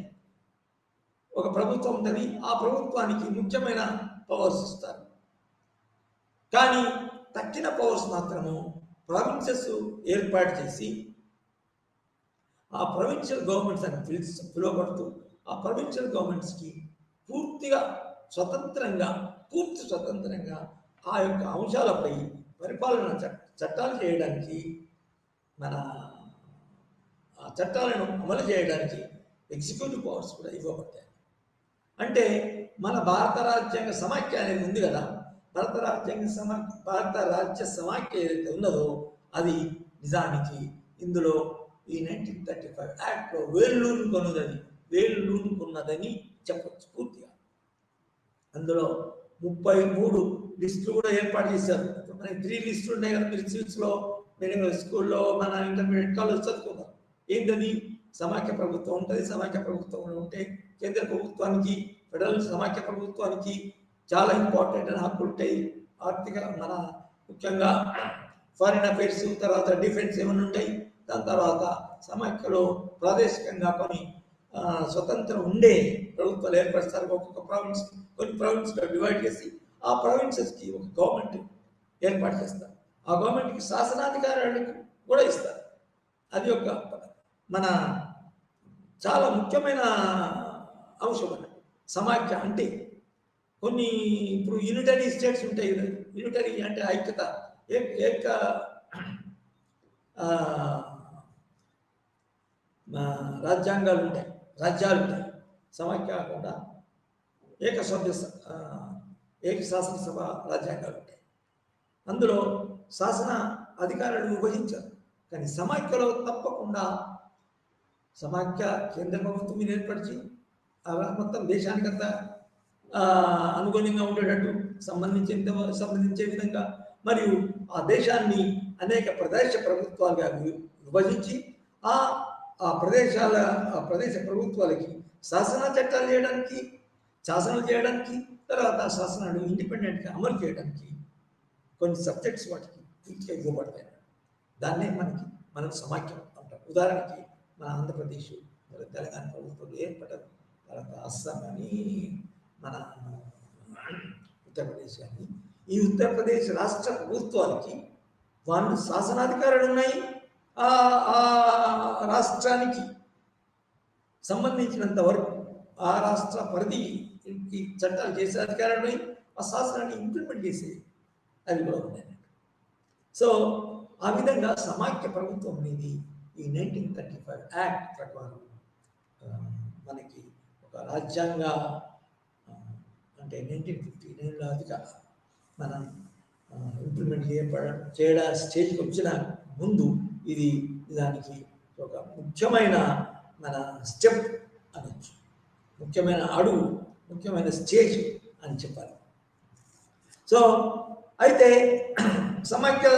ఒక ప్రభుత్వం ఉందని ఆ ప్రభుత్వానికి ముఖ్యమైన పవర్స్ ఇస్తారు. కానీ తక్కిన పవర్స్ మాత్రము ప్రావిన్సెస్ ఏర్పాటు చేసి ఆ ప్రొవిన్షియల్ గవర్నమెంట్స్ అని పిలువబడుతూ ఆ ప్రొవిన్షియల్ గవర్నమెంట్స్కి పూర్తి స్వతంత్రంగా ఆ యొక్క అంశాలపై పరిపాలన చట్టాలు చేయడానికి, మన ఆ చట్టాలను అమలు చేయడానికి ఎగ్జిక్యూటివ్ పవర్స్ కూడా ఇవ్వబడతాయి. అంటే మన భారత రాజ్యాంగ సమాఖ్య అనేది ఉంది కదా, భారత రాజ్య సమాఖ్య ఏదైతే ఉన్నదో అది నిజానికి ఇందులో ఈ 1935 యాక్ట్లో వేళ్ళూనుకున్నదని చెప్పచ్చు పూర్తిగా. అందులో 33 లిస్టులు కూడా ఏర్పాటు చేశారు. మనకి 3 లిస్టులు ఉన్నాయి కదా, మీరు సివిల్స్లో, మీరు స్కూల్లో, మన ఇంటర్మీడియట్ కాలేజ్ చదువుకున్నారు. ఏంటది? సమాఖ్య ప్రభుత్వం ఉంటుంది. సమాఖ్య ప్రభుత్వం ఉంటే కేంద్ర ప్రభుత్వానికి, ఫెడరల్ సమాఖ్య ప్రభుత్వానికి చాలా ఇంపార్టెంట్ అని హక్కులు ఉంటాయి. ఆర్థిక, మన ముఖ్యంగా ఫారిన్ అఫైర్స్, తర్వాత డిఫెన్స్ ఏమైనా ఉంటాయి. దాని తర్వాత సమాఖ్యలో ప్రాదేశికంగా కొన్ని స్వతంత్రం ఉండే ప్రభుత్వాలు ఏర్పరుస్తారు. ఒక్కొక్క కొన్ని ప్రావిన్స్లో డివైడ్ చేసి ఆ ప్రావిన్సెస్కి ఒక గవర్నమెంట్ ఏర్పాటు చేస్తారు. ఆ గవర్నమెంట్కి శాసనాధికారాలకు కూడా ఇస్తారు. అది ఒక మన చాలా ముఖ్యమైన అంశం అన్నట్టు. సమాఖ్య అంటే కొన్ని ఇప్పుడు యూనిటరీ స్టేట్స్ ఉంటాయి. యూనిటరీ అంటే ఐక్యత, రాజ్యాంగాలు ఉంటాయి, రాజ్యాలు ఉంటాయి. సమాఖ్య కాకుండా ఏక శాసనసభ రాజ్యాంగాలు ఉంటాయి. అందులో శాసన అధికారాలు విభజించారు. కానీ సమాఖ్యలో తప్పకుండా సమాఖ్య కేంద్ర ప్రభుత్వం మీద ఏర్పరిచి మొత్తం దేశానికంతా అనుగుణంగా ఉండేటట్టు సంబంధించే విధంగా, మరియు ఆ దేశాన్ని అనేక ప్రదేశ ప్రభుత్వాలుగా విభజించి ఆ ప్రదేశ ప్రభుత్వాలకి శాసనాలు చేయడానికి, తర్వాత శాసనాలు ఇండిపెండెంట్గా అమలు చేయడానికి కొన్ని సబ్జెక్ట్స్ వాటికి పూర్తిగా ఇవ్వబడతాయి. దాన్నే మనం సమాఖ్యం అంటాం. ఉదాహరణకి మన ఆంధ్రప్రదేశ్, తెలంగాణ ప్రభుత్వం ఏర్పడదు, తర్వాత అస్సాం కానీ మన ఉత్తరప్రదేశ్ కానీ, ఈ ఉత్తరప్రదేశ్ రాష్ట్ర ప్రభుత్వానికి వాళ్ళు శాసనాధికారాలు ఉన్నాయి. ఆ రాష్ట్రానికి సంబంధించినంత వరకు ఆ రాష్ట్ర పరిధికి చట్టాలు చేసే అధికారాలు ఉన్నాయి. ఆ శాసనాన్ని ఇంప్లిమెంట్ చేసే అవి కూడా ఉన్నాయి. సో ఆ విధంగా సమాఖ్య ప్రభుత్వం అనేది ఈ 1935 యాక్ట్ ప్రకారం మనకి ఒక రాజ్యాంగ అంటే 1959లో అదిగా మనం ఇంప్లిమెంట్ చేయడం స్టేజ్కి వచ్చిన ముందు ఇది దానికి ఒక ముఖ్యమైన మన స్టెప్ అనొచ్చు, ముఖ్యమైన అడుగు, ముఖ్యమైన స్టేజ్ అని చెప్పాలి. సో అయితే సమాఖ్య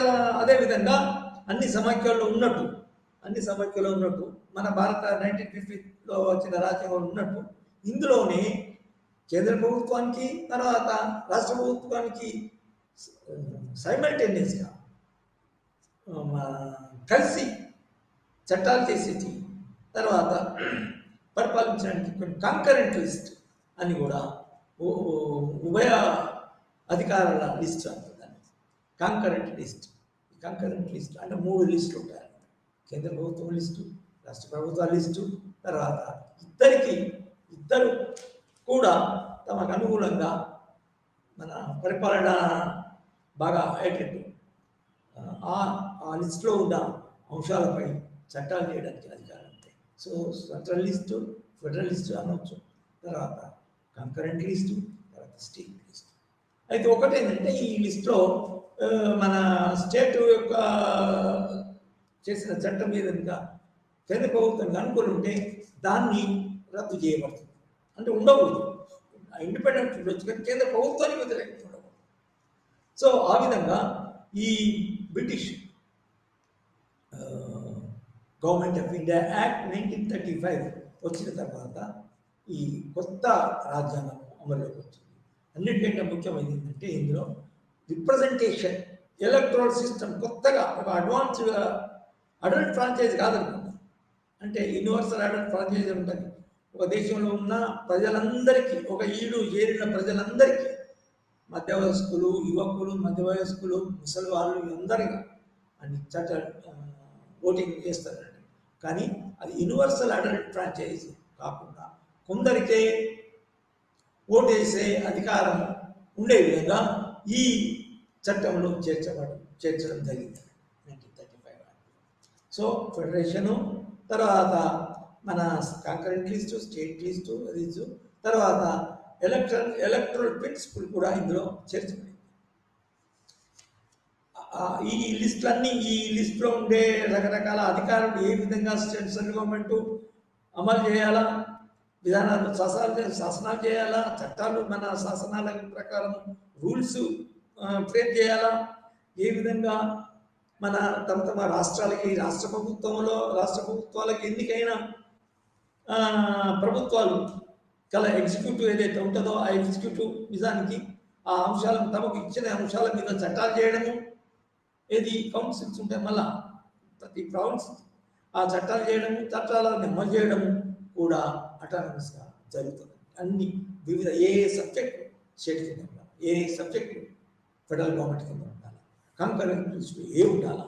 అదేవిధంగా అన్ని సమాఖ్యల్లో ఉన్నట్టు మన భారత 1950లో వచ్చిన రాజ్యాంగంలో ఉన్నట్టు ఇందులోనే కేంద్ర ప్రభుత్వానికి తర్వాత రాష్ట్ర ప్రభుత్వానికి సైమల్టేనియస్గా కలిసి చట్టాలు చేసేసి తర్వాత పరిపాలించడానికి కొన్ని కంకరెంట్ లిస్ట్ అని కూడా ఉభయ అధికారుల లిస్ట్ అంటారు దాన్ని. కంకరెంట్ లిస్ట్ అంటే 3 లిస్టులు ఉంటాయి. కేంద్ర ప్రభుత్వం లిస్టు, రాష్ట్ర ప్రభుత్వాల లిస్టు, తర్వాత ఇద్దరు కూడా తమకు అనుకూలంగా మన పరిపాలన బాగా అయ్యేటట్టు ఆ లిస్టులో ఉన్న అంశాలపై చట్టాలు చేయడానికి అధికారం ఉంటాయి. So central list, federal list అనవచ్చు, తర్వాత కంకరెంట్ లిస్టు, తర్వాత స్టేట్ లిస్టు. అయితే ఒకటేంటంటే ఈ లిస్టులో మన స్టేట్ యొక్క చేసిన చట్టం మీద ఇంకా కేంద్ర ప్రభుత్వానికి అనుకూలం ఉంటే దాన్ని రద్దు చేయబడుతుంది. అంటే ఉండకూడదు, ఇండిపెండెంట్ ఉండొచ్చు కానీ కేంద్ర ప్రభుత్వానికి వ్యతిరేకంగా ఉండకూడదు. సో ఆ విధంగా ఈ British government of India act 1935 వచ్చిన తర్వాత ఈ కొత్త రాజ్యాంగం అమల్లోకి వచ్చింది. అన్నింటికంటే ముఖ్యమైనది ఏంటంటే ఇందులో రిప్రజెంటేషన్, ఎలక్ట్రల్ సిస్టమ్ కొత్తగా ఒక అడ్వాన్స్గా అడల్ట్ ఫ్రాంచైజ్ కాదనుకుందాం, అంటే యూనివర్సల్ అడల్ట్ ఫ్రాంచైజ్ ఉంటుంది. ఒక దేశంలో ఉన్న ప్రజలందరికీ, ఒక ఈడు చేరిన ప్రజలందరికీ, మధ్య వయస్కులు, యువకులు, మధ్య వయస్కులు, ముసలి వాళ్ళు అందరిగా అన్ని ఓటింగ్ చేస్తారండి. కానీ అది యూనివర్సల్ అడల్ట్ ఫ్రాంచైజ్ కాకుండా కొందరికే ఓటేసే అధికారం ఉండే విధంగా ఈ చట్టంలో చేర్చడం జరిగింది 1935. సో ఫెడరేషను, తర్వాత మన కంకరెంట్ లిస్టు, స్టేట్ లిస్టు, తర్వాత ఎలక్ట్రల్ ప్రిన్సిపల్ కూడా ఇందులో చేర్చబడింది. ఈ లిస్టులో ఉండే రకరకాల అధికారులు ఏ విధంగా సెంట్రల్ గవర్నమెంట్ అమలు చేయాలా, విధానాలు శాసనాలు చేయాలా, చట్టాలు మన శాసనాల ప్రకారం రూల్స్ ఫ్రేమ్ చేయాలా, ఏ విధంగా మన తమ రాష్ట్రాలకి రాష్ట్ర ప్రభుత్వాలకి ఎన్నికైన ప్రభుత్వాలు కల ఎగ్జిక్యూటివ్ ఏదైతే ఉంటుందో ఆ ఎగ్జిక్యూటివ్ నిజానికి ఆ అంశాలను తమకు ఇచ్చిన అంశాల మీద చట్టాలు చేయడము, ఏది కౌన్సిల్స్ ఉంటాయి మళ్ళా ప్రతి ప్రావిన్స్ ఆ చట్టాలు చేయడము, చట్టాలను అమలు చేయడము కూడా అటానమస్గా జరుగుతుంది. అన్ని వివిధ ఏ సబ్జెక్టు స్టేట్ కింద ఉండాలి, ఏ సబ్జెక్టు ఫెడరల్ గవర్నమెంట్ కింద ఉండాలి, కంకరెంట్ ఏ ఉండాలా.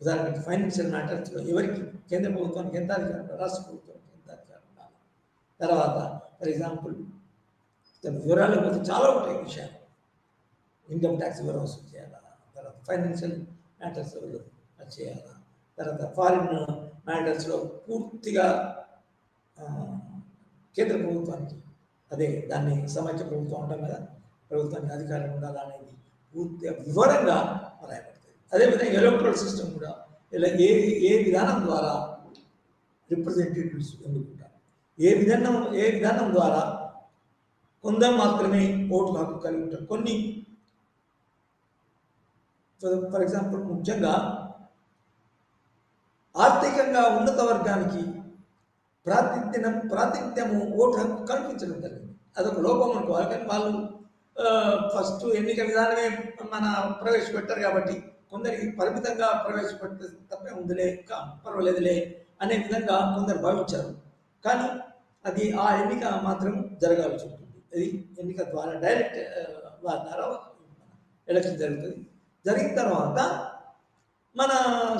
ఉదాహరణకి ఫైనాన్షియల్ మ్యాటర్స్లో ఎవరికి కేంద్ర ప్రభుత్వానికి ఎంత అధికారం, రాష్ట్ర ప్రభుత్వానికి ఎంత అధికారం ఉండాలి. తర్వాత ఫర్ ఎగ్జాంపుల్ వివరాలకు పోతే చాలా ఉంటాయి విషయాలు. ఇన్కమ్ ట్యాక్స్ ఎవరు వసూలు చేయాలా, తర్వాత ఫైనాన్షియల్ మ్యాటర్స్ ఎవరు చేయాలా, తర్వాత ఫారిన్ మ్యాటర్స్లో పూర్తిగా కేంద్ర ప్రభుత్వానికి, అదే దాన్ని సమాఖ్య ప్రభుత్వం అంటాం కదా, ప్రభుత్వానికి అధికారం ఉండాలా అనేది పూర్తిగా వివరంగా రాయబడుతుంది. అదేవిధంగా ఎలక్ట్రల్ సిస్టమ్ కూడా ఇలా ఏ విధానం ద్వారా రిప్రజెంటేటివ్స్ ఎన్నుకుంటారు, ఏ విధానం ద్వారా కొందరు మాత్రమే ఓటు హక్కు కలిగి ఉంటారు. కొన్ని ఫర్ ఎగ్జాంపుల్ ముఖ్యంగా ఆర్థికంగా ఉన్నత వర్గానికి ప్రాతినిధ్యము ఓటు హక్కు కల్పించడం జరిగింది. అదొక లోపం అనుకోవాలి, కానీ వాళ్ళు ఫస్ట్ ఎన్నిక విధానమే మన ప్రవేశపెట్టారు కాబట్టి కొందరికి పరిమితంగా ప్రవేశపెట్టే తప్పే ఉందిలే పర్వాలేదులే అనే విధంగా కొందరు భావించారు. కానీ అది ఆ ఎన్నిక మాత్రం జరగాల్సి ఉంటుంది. అది ఎన్నిక ద్వారా డైరెక్ట్ వారి ద్వారా ఎలక్షన్ జరుగుతుంది. జరిగిన తర్వాత మన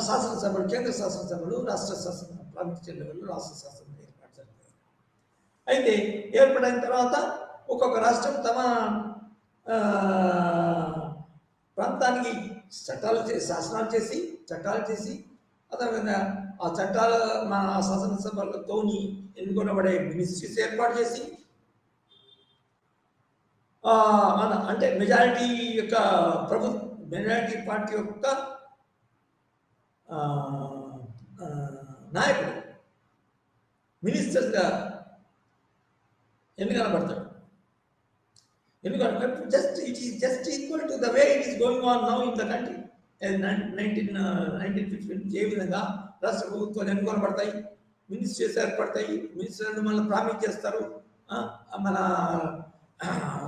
శాసనసభలు, కేంద్ర శాసనసభలు, రాష్ట్ర శాసన ప్రాంతీయ లెవెల్లో రాష్ట్ర శాసనం ఏర్పాటు జరుగుతుంది. అయితే ఏర్పడిన తర్వాత ఒక్కొక్క రాష్ట్రం తమ ప్రాంతానికి శాసనాలు చేసి చట్టాలు చేసి అదేవిధంగా ఆ చట్టాల మన శాసనసభలతోని ఎన్నుకొనబడే మినిస్ట్రీస్ ఏర్పాటు చేసి అంటే మెజారిటీ యొక్క మెజారిటీ పార్టీ యొక్క నాయకుడు మినిస్టర్స్గా ఎన్నికనబడతాడు. ఎందుకంటే it is just equal to the way it is going on now in the country. 1950 ఏ విధంగా రాష్ట్ర ప్రభుత్వాలు ఎన్నుకొనబడతాయి, మినిస్ట్రీస్ ఏర్పడతాయి, మినిస్టర్లు మళ్ళీ ప్రామిస్ చేస్తారు, మన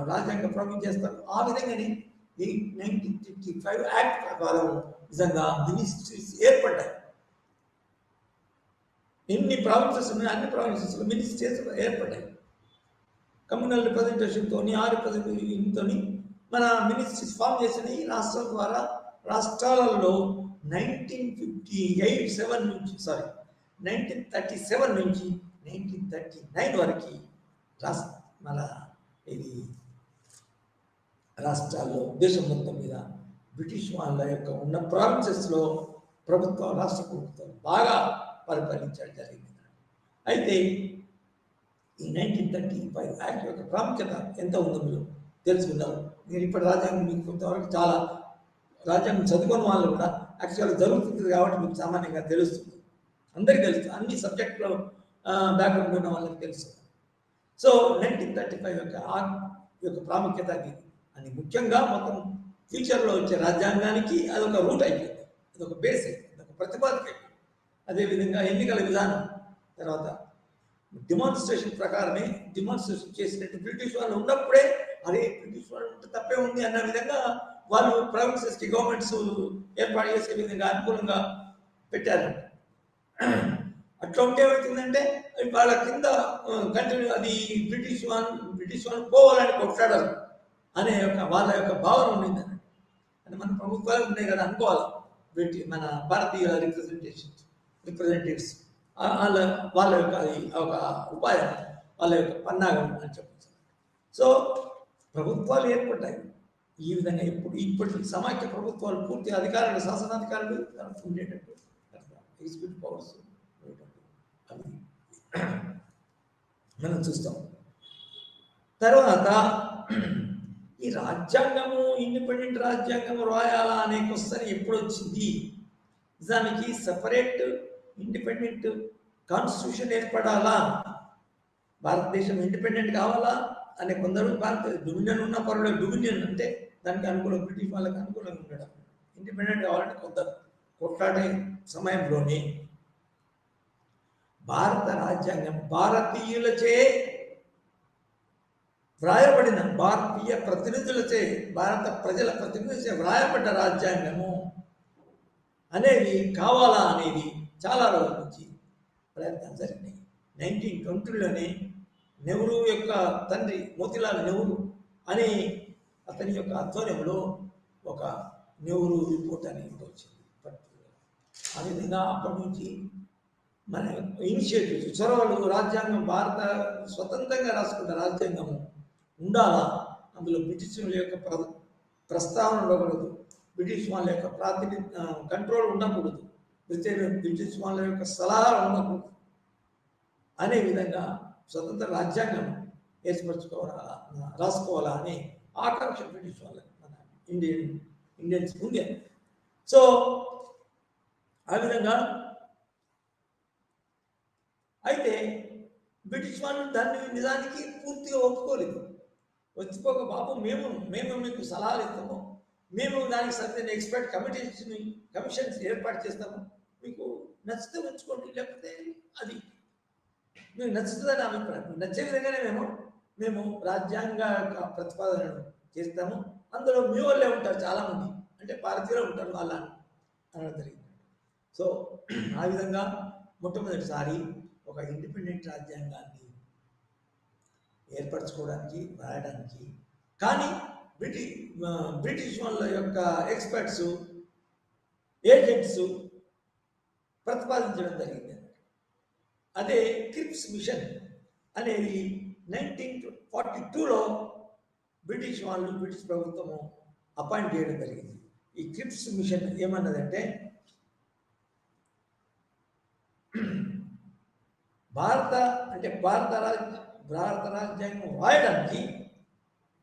రాజ్యాంగ ప్రామిస్ చేస్తారు. ఆ విధంగానే 1955 యాక్ట్ ప్రకారం నిజంగా మినిస్ట్రీస్ ఏర్పడ్డాయి. ఎన్ని ప్రావిన్సెస్ ఉన్నాయి అన్ని ప్రావిన్సెస్లో మినిస్ట్రీస్ ఏర్పడ్డాయి. కమ్యూనల్ రిప్రజెంటేషన్తో ఆ రిప్రజెంటేషన్తో మన మినిస్ట్రీస్ ఫామ్ చేసినవి రాష్ట్రాల ద్వారా. రాష్ట్రాలలో 1937 నుంచి 1939 వరకు మన ఇది రాష్ట్రాల్లో దేశం మొత్తం మీద బ్రిటిష్ వాళ్ళ యొక్క ఉన్న ప్రావిన్సెస్లో రాష్ట్ర ప్రభుత్వం బాగా పరిపాలించడం జరిగింది. అయితే ఈ 1935 యాక్ట్ యొక్క ప్రాముఖ్యత ఎంత ఉందో మీరు తెలుసుకున్నారు. నేను ఇప్పుడు రాజ్యాంగం మీకు కొంతవరకు చాలా రాజ్యాంగం చదువుకున్న వాళ్ళు కూడా యాక్చువల్గా జరుగుతుంది కాబట్టి మీకు సామాన్యంగా తెలుస్తుంది, అందరికీ తెలుస్తుంది, అన్ని సబ్జెక్టులో బ్యాక్గ్రౌండ్ ఉన్న వాళ్ళకి తెలుసు. సో 1935 యొక్క ప్రాముఖ్యత అని ముఖ్యంగా మొత్తం ఫ్యూచర్లో వచ్చే రాజ్యాంగానికి అదొక రూట్ అయిపోయింది, అదొక బేస్ అయిపోయింది, అదొక ప్రతిపాదిక అయిపోయింది. అదేవిధంగా ఎన్నికల విధానం తర్వాత డిమాన్స్ట్రేషన్ ప్రకారమే డిమాన్స్ట్రేషన్ చేసినట్టు బ్రిటిష్ వాళ్ళు ఉన్నప్పుడే అదే బ్రిటిష్ వాళ్ళు ఉంటే తప్పే ఉంది అన్న విధంగా వాళ్ళు ప్రావిన్సెస్కి గవర్నమెంట్స్ ఏర్పాటు చేసే విధంగా అనుకూలంగా పెట్టారు. అట్లా ఉంటే ఏమవుతుందంటే వాళ్ళ కింద కంటిన్యూ అది బ్రిటిష్ వాళ్ళు పోవాలని కొట్లాడారు అనే వాళ్ళ యొక్క భావన ఉండింది. అంటే మన ప్రభుత్వాలు ఉన్నాయి కదా అనుకోవాలి, మన భారతీయ రిప్రజెంటేటివ్స్ వాళ్ళ యొక్క ఒక ఉపాయం, వాళ్ళ యొక్క పన్నాగం అని చెప్పచ్చు. సో ప్రభుత్వాలు ఏర్పడ్డాయి ఈ విధంగా. ఇప్పటి సమాఖ్య ప్రభుత్వాలు పూర్తి అధికారులు, శాసనాధికారులు ఉండేటట్టు ఎగ్జిక్యూటివ్ పవర్స్ అవి మనం చూస్తాం. తర్వాత ఈ రాజ్యాంగము, ఇండిపెండెంట్ రాజ్యాంగము రాయాలా అనే క్వశ్చన్ ఎప్పుడు వచ్చింది? నిజానికి సెపరేట్ ఇండిపెండెంట్ కాన్స్టిట్యూషన్ ఏర్పడాలా, భారతదేశం ఇండిపెండెంట్ కావాలా అనే కొందరు, భారత డొమినియన్ ఉన్న పర్వాలేదు, డొమినియన్ అంటే దానికి అనుకూలంగా బ్రిటిష్ వాళ్ళకి అనుకూలంగా ఉండడం, ఇండిపెండెంట్ కావాలంటే కొందరు కొట్లాడే సమయంలోనే భారత రాజ్యాంగం భారతీయులచే వ్రాయబడిన, భారతీయ ప్రతినిధులచే, భారత ప్రజల ప్రతినిధులచే వ్రాయబడ్డ రాజ్యాంగము అనేది కావాలా అనేది చాలా రోజుల నుంచి ప్రయత్నం జరిగినాయి. 1920లోనే నెహ్రూ యొక్క తండ్రి మోతీలాల్ నెహ్రూ అనే అతని యొక్క ఆధ్వర్యంలో ఒక నెహ్రూ రిపోర్ట్ అనేది వచ్చింది. ఆ విధంగా అప్పటి నుంచి మన ఇనిషియేటివ్స్, చొరవలు, రాజ్యాంగం భారత స్వతంత్రంగా రాసుకున్న రాజ్యాంగము ఉండాలా, అందులో బ్రిటిష్ యొక్క ప్రస్తావన ఉండకూడదు, బ్రిటిష్ వాళ్ళ యొక్క కంట్రోల్ ఉండకూడదు, బ్రిటిష్ వాళ్ళ యొక్క సలహాలు ఉండకూడదు అనే విధంగా స్వతంత్ర రాజ్యాంగం రాసుకోవాలా అనే ఆకాంక్ష బ్రిటిష్ వాళ్ళకి మన ఇండియన్స్ ఉంది. సో ఆ విధంగా అయితే బ్రిటిష్ వాళ్ళు దాన్ని నిజానికి పూర్తిగా ఒప్పుకోలేదు. ఒప్పుకోక బాబు మేము మీకు సలహాలు ఇస్తాము, మేము దానికి సరైన ఎక్స్పర్ట్ కమిషన్స్ ఏర్పాటు చేస్తాము, మీకు నచ్చితే ఉంచుకోండి, లేకపోతే అది మీకు నచ్చుతుందని అభిప్రాయం, నచ్చే విధంగానే మేము రాజ్యాంగ ప్రతిపాదనను చేస్తాము. అందులో మీ వాళ్ళే ఉంటారు చాలామంది, అంటే భారతీయులు ఉంటారు వాళ్ళ అనడం జరిగింది. సో ఆ విధంగా మొట్టమొదటిసారి ఒక ఇండిపెండెంట్ రాజ్యాంగాన్ని ఏర్పరచుకోవడానికి, రాయడానికి, కానీ బ్రిటిష్ వాళ్ళ యొక్క ఎక్స్పర్ట్స్, ఏజెంట్స్ ప్రతిపాదించడం జరిగింది. అదే క్రిప్స్ మిషన్ అనేది 1942లో బ్రిటిష్ ప్రభుత్వము అపాయింట్ చేయడం జరిగింది. ఈ క్రిప్స్ మిషన్ ఏమన్నదంటే, భారత రాజ్యాంగం రాయడానికి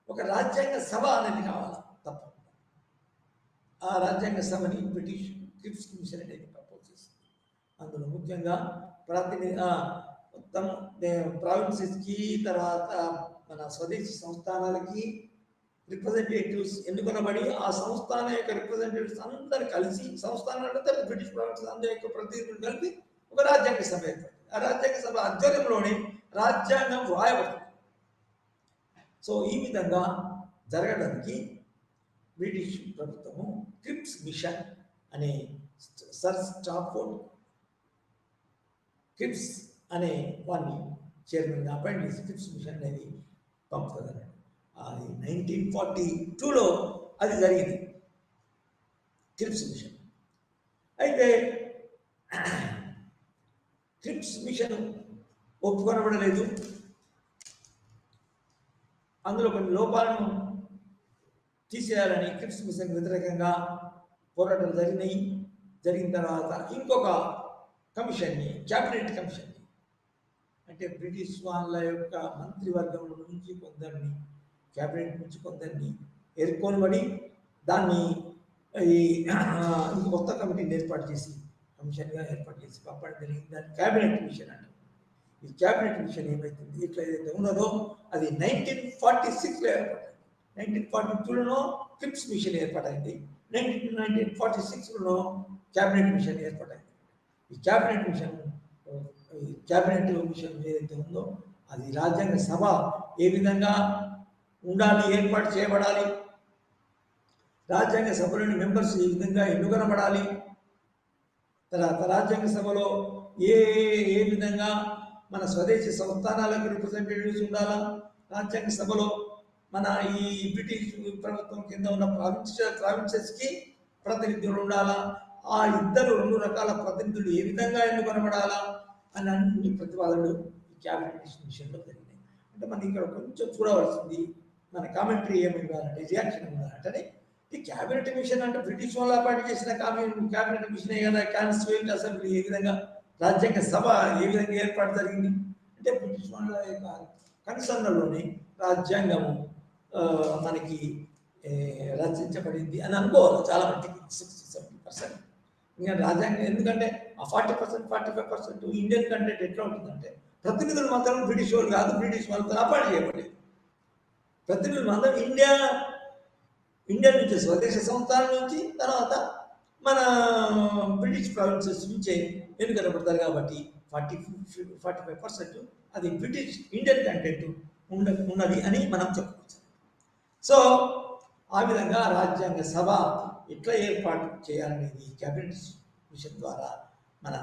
ఒక రాజ్యాంగ సభ అనేది కావాలి తప్ప. ఆ రాజ్యాంగ సభని బ్రిటిష్ క్రిప్స్ మిషన్ అనేది ప్రపోజ్ చేస్తుంది. అందులో ముఖ్యంగా మొత్తం ప్రావిన్సెస్కి, తర్వాత మన స్వదేశీ సంస్థానాలకి రిప్రజెంటేటివ్స్ ఎన్నుకొనబడి, ఆ సంస్థాన యొక్క రిప్రజెంటేటివ్స్ అందరు కలిసి, సంస్థానాలంటే బ్రిటిష్ ప్రావిన్సెస్ అందరి యొక్క ప్రతినిధులు కలిపి ఒక రాజ్యాంగ సభ ఏర్పడింది. ఆ రాజ్యాంగ సభ ఆధ్వర్యంలోనే రాజ్యాంగం రాయబడింది. సో ఈ విధంగా జరగడానికి బ్రిటిష్ ప్రభుత్వము క్రిప్స్ మిషన్ అనే సర్ స్టాఫోర్డ్ క్రిప్స్ అనే వాడిని చైర్మన్గా అపాయింట్ చేసి క్రిప్స్ మిషన్ అనేది పంపుతుంది. అది 1942లో అది జరిగింది, క్రిప్స్ మిషన్. అయితే క్రిప్స్ మిషన్ ఒప్పుకొనబడలేదు. అందులో కొన్ని లోపాలను తీసేయాలని క్రిప్స్ మిషన్ వ్యతిరేకంగా పోరాటాలు జరిగిన తర్వాత ఇంకొక కమిషన్ని, క్యాబినెట్ కమిషన్ని, అంటే బ్రిటిష్ వాళ్ళ యొక్క మంత్రివర్గం నుంచి కొందరిని, క్యాబినెట్ నుంచి కొందరిని ఎన్నుకొనబడి దాన్ని ఇంకో కొత్త కమిటీని కమిషన్గా ఏర్పాటు చేసి పంపడం జరిగింది. దాన్ని క్యాబినెట్ మిషన్ అంటారు. ఈ క్యాబినెట్ మిషన్ ఏమైతుంది, ఇట్లా ఏదైతే ఉన్నదో అది 1946లో ఏర్పడింది. 1942లో క్రిప్స్ మిషన్ ఏర్పడింది. 1946లో క్యాబినెట్ మిషన్ ఏర్పడింది. ఈ క్యాబినెట్ మిషన్ ఏదైతే ఉందో అది రాజ్యాంగ సభ ఏ విధంగా ఉండాలి, ఏర్పాటు చేయబడాలి, రాజ్యాంగ సభలోని మెంబర్స్ ఏ విధంగా ఎన్నుకొనబడాలి, తర్వాత రాజ్యాంగ సభలో ఏ విధంగా మన స్వదేశీ సంస్థానాలకు రిప్రజెంటేటివ్స్ ఉండాలా, రాజ్యాంగ సభలో మన ఈ బ్రిటిష్ ప్రభుత్వం కింద ఉన్న ప్రావిన్సెస్కి ప్రతినిధులు ఉండాలా, ఆ ఇద్దరు 2 రకాల ప్రతినిధులు ఏ విధంగా ఎన్నుకొనబడాలా అని అన్ని ప్రతిపాదనలు ఈ క్యాబినెట్ మిషన్లో జరిగినాయి. అంటే మనం ఇక్కడ కొంచెం చూడవలసింది, మన కామెంటరీ ఏమి ఇవ్వాలంటే, రియాక్షన్ ఇవ్వాలంటే, ఈ క్యాబినెట్ మిషన్ అంటే బ్రిటిష్ వాళ్ళు అపాయింట్ చేసిన క్యాబినెట్ మిషనే కదా. కాన్స్టిట్యూయెంట్ అసెంబ్లీ ఏ విధంగా, రాజ్యాంగ సభ ఏ విధంగా ఏర్పాటు జరిగింది అంటే బ్రిటిష్ వాళ్ళ యొక్క కన్సర్న్లోని రాజ్యాంగము మనకి రచించబడింది అని అనుకోవాలి చాలా మట్టికి, 60-70%. ఇంకా రాజ్యాంగం ఎందుకంటే ఆ 40%, 45% ఇండియన్ కంటెంట్ ఎట్లా ఉంటుందంటే, ప్రతినిధులు మాత్రం బ్రిటిష్ వాళ్ళు కాదు, బ్రిటిష్ వాళ్ళతో అపాయింట్ చేయబడేది. ప్రతినిధులు మాత్రం ఇండియా నుంచి, స్వదేశ సంస్థానం నుంచి, తర్వాత మన బ్రిటిష్ ప్రావిన్సెస్ నుంచే ఎన్నుకనబడతారు. కాబట్టి 40-45% అది బ్రిటిష్ ఇండియన్ కంటెంట్ ఉన్నది అని మనం చెప్పుకోవచ్చు. సో ఆ విధంగా రాజ్యాంగ సభ ఎట్లా ఏర్పాటు చేయాలనేది క్యాబినెట్ మిషన్ ద్వారా మన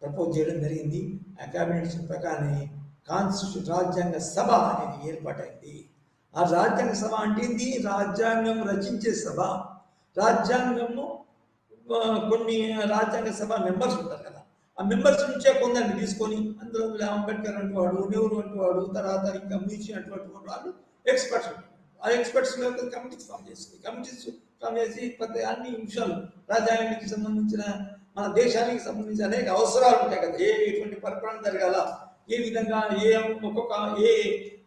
ప్రపోజ్ చేయడం జరిగింది. ఆ క్యాబినెట్ మిషన్ ప్రకారమే రాజ్యాంగ సభ అనేది ఏర్పాటైంది. ఆ రాజ్యాంగ సభ అంటే ఏంది? రాజ్యాంగం రచించే సభ. రాజ్యాంగము కొన్ని రాజ్యాంగ సభ మెంబర్స్ ఉంటారు కదా, ఆ మెంబర్స్ నుంచే కొందరిని తీసుకొని, అందులో అంబేద్కర్ అంటే వాడు, నెహ్రూ అంటే వాడు, తర్వాత ఇంకా మీచి అటువంటి వాళ్ళు ఎక్స్పర్ట్స్ ఉంటారు. ఆ ఎక్స్పర్ట్స్ కమిటీస్ ఫామ్ చేస్తుంది. కమిటీస్ ఫామ్ చేసి అన్ని విషయాలు, రాజ్యాంగానికి సంబంధించిన, మన దేశానికి సంబంధించిన అనేక అవసరాలు ఉంటాయి కదా, ఎటువంటి పరిపాలన జరగాల, ఏ విధంగా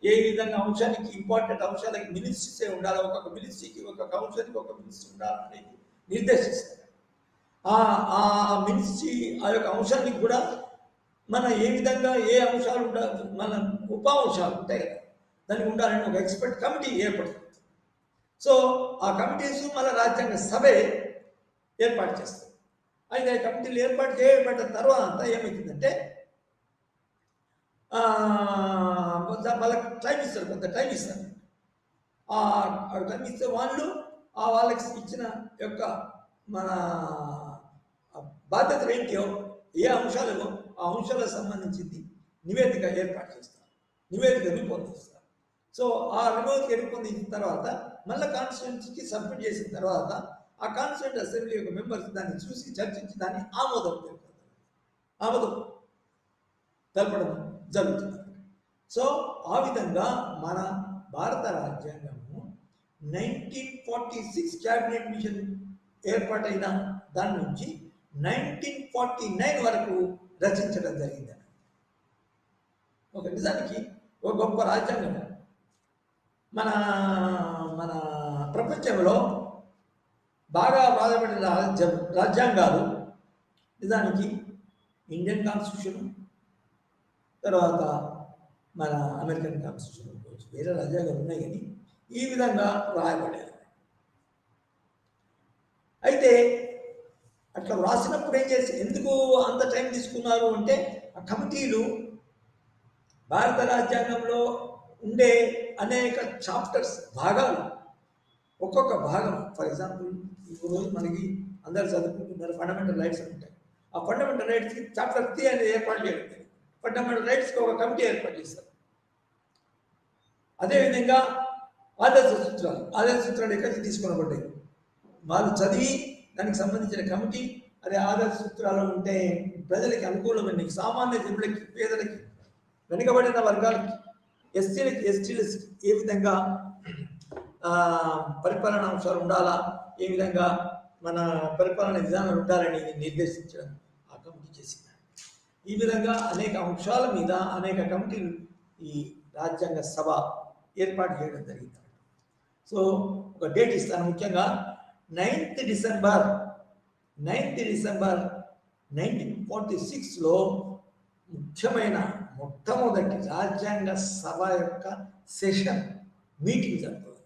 ఏ విధంగా అంశానికి, ఇంపార్టెంట్ అంశాలకి మినిస్ట్రీసే ఉండాలి, ఒక్కొక్క మినిస్ట్రీకి, ఒక్కొక్క అంశానికి ఒక మినిస్ట్రీ ఉండాలనేది నిర్దేశిస్తారు. ఆ మినిస్ట్రీ ఆ యొక్క అంశానికి కూడా మన ఏ విధంగా ఏ అంశాలు ఉండాలి, మన ఉప అంశాలు ఉంటాయి కదా, దానికి ఉండాలని ఒక ఎక్స్పర్ట్ కమిటీ ఏర్పడుతుంది. సో ఆ కమిటీస్ మన రాజ్యాంగ సభే ఏర్పాటు చేస్తారు. అయితే కమిటీలు ఏర్పాటు చేయబడ్డ తర్వాత ఏమవుతుందంటే, వాళ్ళకి టైం ఇస్తారు, కొంత టైం ఇస్తారు. టైం ఇస్తే వాళ్ళు వాళ్ళకి ఇచ్చిన యొక్క మన బాధ్యతలు ఏంటో, ఏ అంశాలలో ఆ అంశాలకు సంబంధించింది నివేదిక ఏర్పాటు చేస్తారు, నివేదిక రూపొందిస్తారు. సో ఆ నివేదిక రూపొందించిన తర్వాత మళ్ళీ కాన్స్టిట్యూన్సీకి సబ్మిట్ చేసిన తర్వాత ఆ కాన్స్టిట్యూంట్ అసెంబ్లీ యొక్క మెంబర్స్ దాన్ని చూసి చర్చించి దాన్ని ఆమోదం తెలపడం జరుగుతుంది. సో ఆ విధంగా మన భారత రాజ్యాంగము 1946 క్యాబినెట్ మిషన్ ఏర్పాటైన దాని నుంచి 1949 వరకు రచించడం జరిగింది. ఒక నిజానికి ఒక గొప్ప రాజ్యాంగం. మన మన ప్రపంచంలో బాగా బాధపడిన రాజ్యాంగాలు నిజానికి ఇండియన్ కాన్స్టిట్యూషన్, తర్వాత మన అమెరికన్ కాన్స్టిట్యూషన్, వేరే రాజ్యాంగాలు ఉన్నాయి కానీ ఈ విధంగా రాయబడేది. అయితే అట్లా వ్రాసినప్పుడు ఏం చేసి ఎందుకు అంత టైం తీసుకున్నారు అంటే ఆ కమిటీలు భారత రాజ్యాంగంలో ఉండే అనేక చాప్టర్స్, భాగాలు, ఒక్కొక్క భాగం, ఫర్ ఎగ్జాంపుల్ ఈరోజు మనకి అందరు చదువుకుంటున్నారు ఫండమెంటల్ రైట్స్ ఉంటాయి. ఆ ఫండమెంటల్ రైట్స్కి చాప్టర్ 3 అనేది ఏర్పాటు చేయడం, ఫండమెంటల్ రైట్స్కి ఒక కమిటీ ఏర్పాటు చేస్తారు. అదేవిధంగా ఆదర్శ సూత్రాలు ఎక్కడి నుంచి తీసుకునబడ్డాయి, వాళ్ళు చదివి దానికి సంబంధించిన కమిటీ అదే ఆదర్శ సూత్రాలు ఉంటే ప్రజలకి అనుకూలమైన, సామాన్య జనులకి, పేదలకి, వెనుకబడిన వర్గాలకి, ఎస్సీలకి, ఎస్టీలకి ఏ విధంగా పరిపాలన అంశాలు ఉండాలా, ఏ విధంగా మన పరిపాలన విధానాలు ఉండాలని నిర్దేశించడం ఆ కమిటీ చేసింది. ఈ విధంగా అనేక అంశాల మీద అనేక కమిటీలు ఈ రాజ్యాంగ సభ ఏర్పాటు చేయడం జరిగింది. సో ఒక డేట్ ఇస్తాను, ముఖ్యంగా 9th డిసెంబర్ 1946లో ముఖ్యమైన మొట్టమొదటి రాజ్యాంగ సభ యొక్క సెషన్ మీటింగ్ జరుగుతుంది.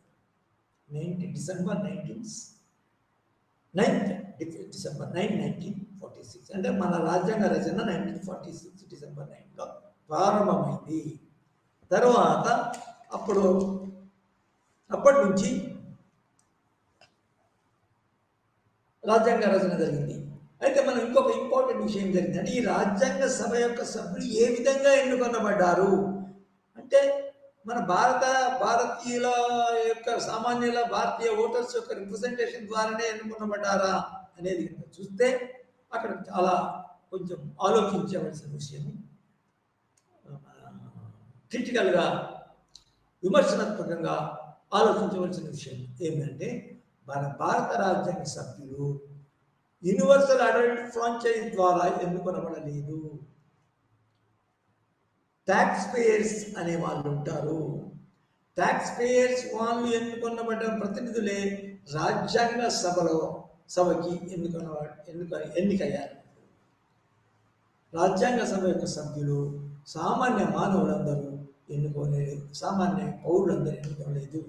9th డిసెంబర్ 1946 అంటే మన రాజ్యాంగ రచన 1946 డిసెంబర్ 9లో ప్రారంభమైంది. తర్వాత అప్పటి నుంచి రాజ్యాంగ రచన జరిగింది. అయితే మనం ఇంకొక ఇంపార్టెంట్ విషయం జరిగింది అంటే ఈ రాజ్యాంగ సభ యొక్క సభ్యులు ఏ విధంగా ఎన్నుకొనబడ్డారు అంటే మన భారతీయుల యొక్క సామాన్యుల భారతీయ ఓటర్స్ యొక్క రిప్రజెంటేషన్ ద్వారానే ఎన్నుకొనబడ్డారా అనేది చూస్తే అక్కడ చాలా కొంచెం ఆలోచించవలసిన విషయం, క్రిటికల్గా విమర్శనాత్మకంగా ఆలోచించవలసిన విషయం ఏంటంటే మన భారత రాజ్యాంగ సభ్యులు యూనివర్సల్ అడల్ట్ ఫ్రాంచైజ్ ద్వారా ఎన్నుకొనబడలేదు. ట్యాక్స్ పేయర్స్ అనే వాళ్ళు ఉంటారు. ట్యాక్స్ పేయర్స్ వాళ్ళు ఎన్నుకొనబడ్డ ప్రతినిధులే రాజ్యాంగ సభకి ఎన్నికయ్యారు. రాజ్యాంగ సభ యొక్క సభ్యులు సామాన్య మానవులందరూ ఎన్నుకోలేదు, సామాన్య పౌరులందరూ ఎన్నుకోలేదు.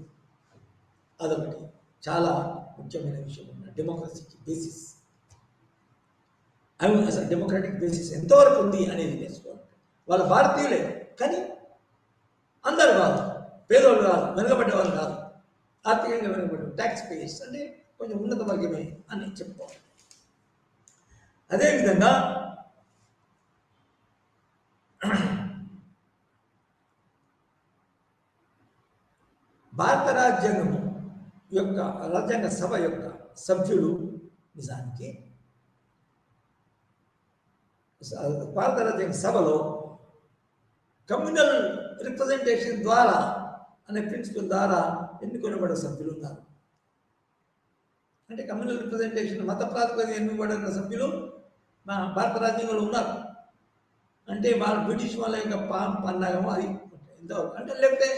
అదొకటి చాలా ముఖ్యమైన విషయం. డెమోక్రసీకి బేసిస్, అసలు డెమోక్రాటిక్ బేసిస్ ఎంతవరకు ఉంది అనేది నేర్చుకోవాలి. వాళ్ళ భారతీయులే కానీ అందరు కాదు, పేదవాళ్ళు కాదు, వెనుకబడ్డ వాళ్ళు కాదు, ఆర్థికంగా వెనుకబడ్డ ట్యాక్స్ పేయర్స్ అంటే కొంచెం ఉన్నత వర్గమే అని చెప్పుకోవాలి. అదేవిధంగా భారత రాజ్యాంగ సభ యొక్క సభ్యులు నిజానికి భారత రాజ్యాంగ సభలో కమ్యూనల్ రిప్రజెంటేషన్ ద్వారా అనే ప్రిన్సిపల్ ద్వారా ఎన్నుకొనబడే సభ్యులు ఉన్నారు. అంటే కమ్యూనల్ రిప్రజెంటేషన్ మత ప్రాతిపదికన ఎన్నుకోబడిన సభ్యులు మా భారత రాజ్యాంగంలో ఉన్నారు. అంటే వాళ్ళ బ్రిటిష్ వాళ్ళ యొక్క పన్నాగం అది ఎంతవరకు అంటే లేకపోతే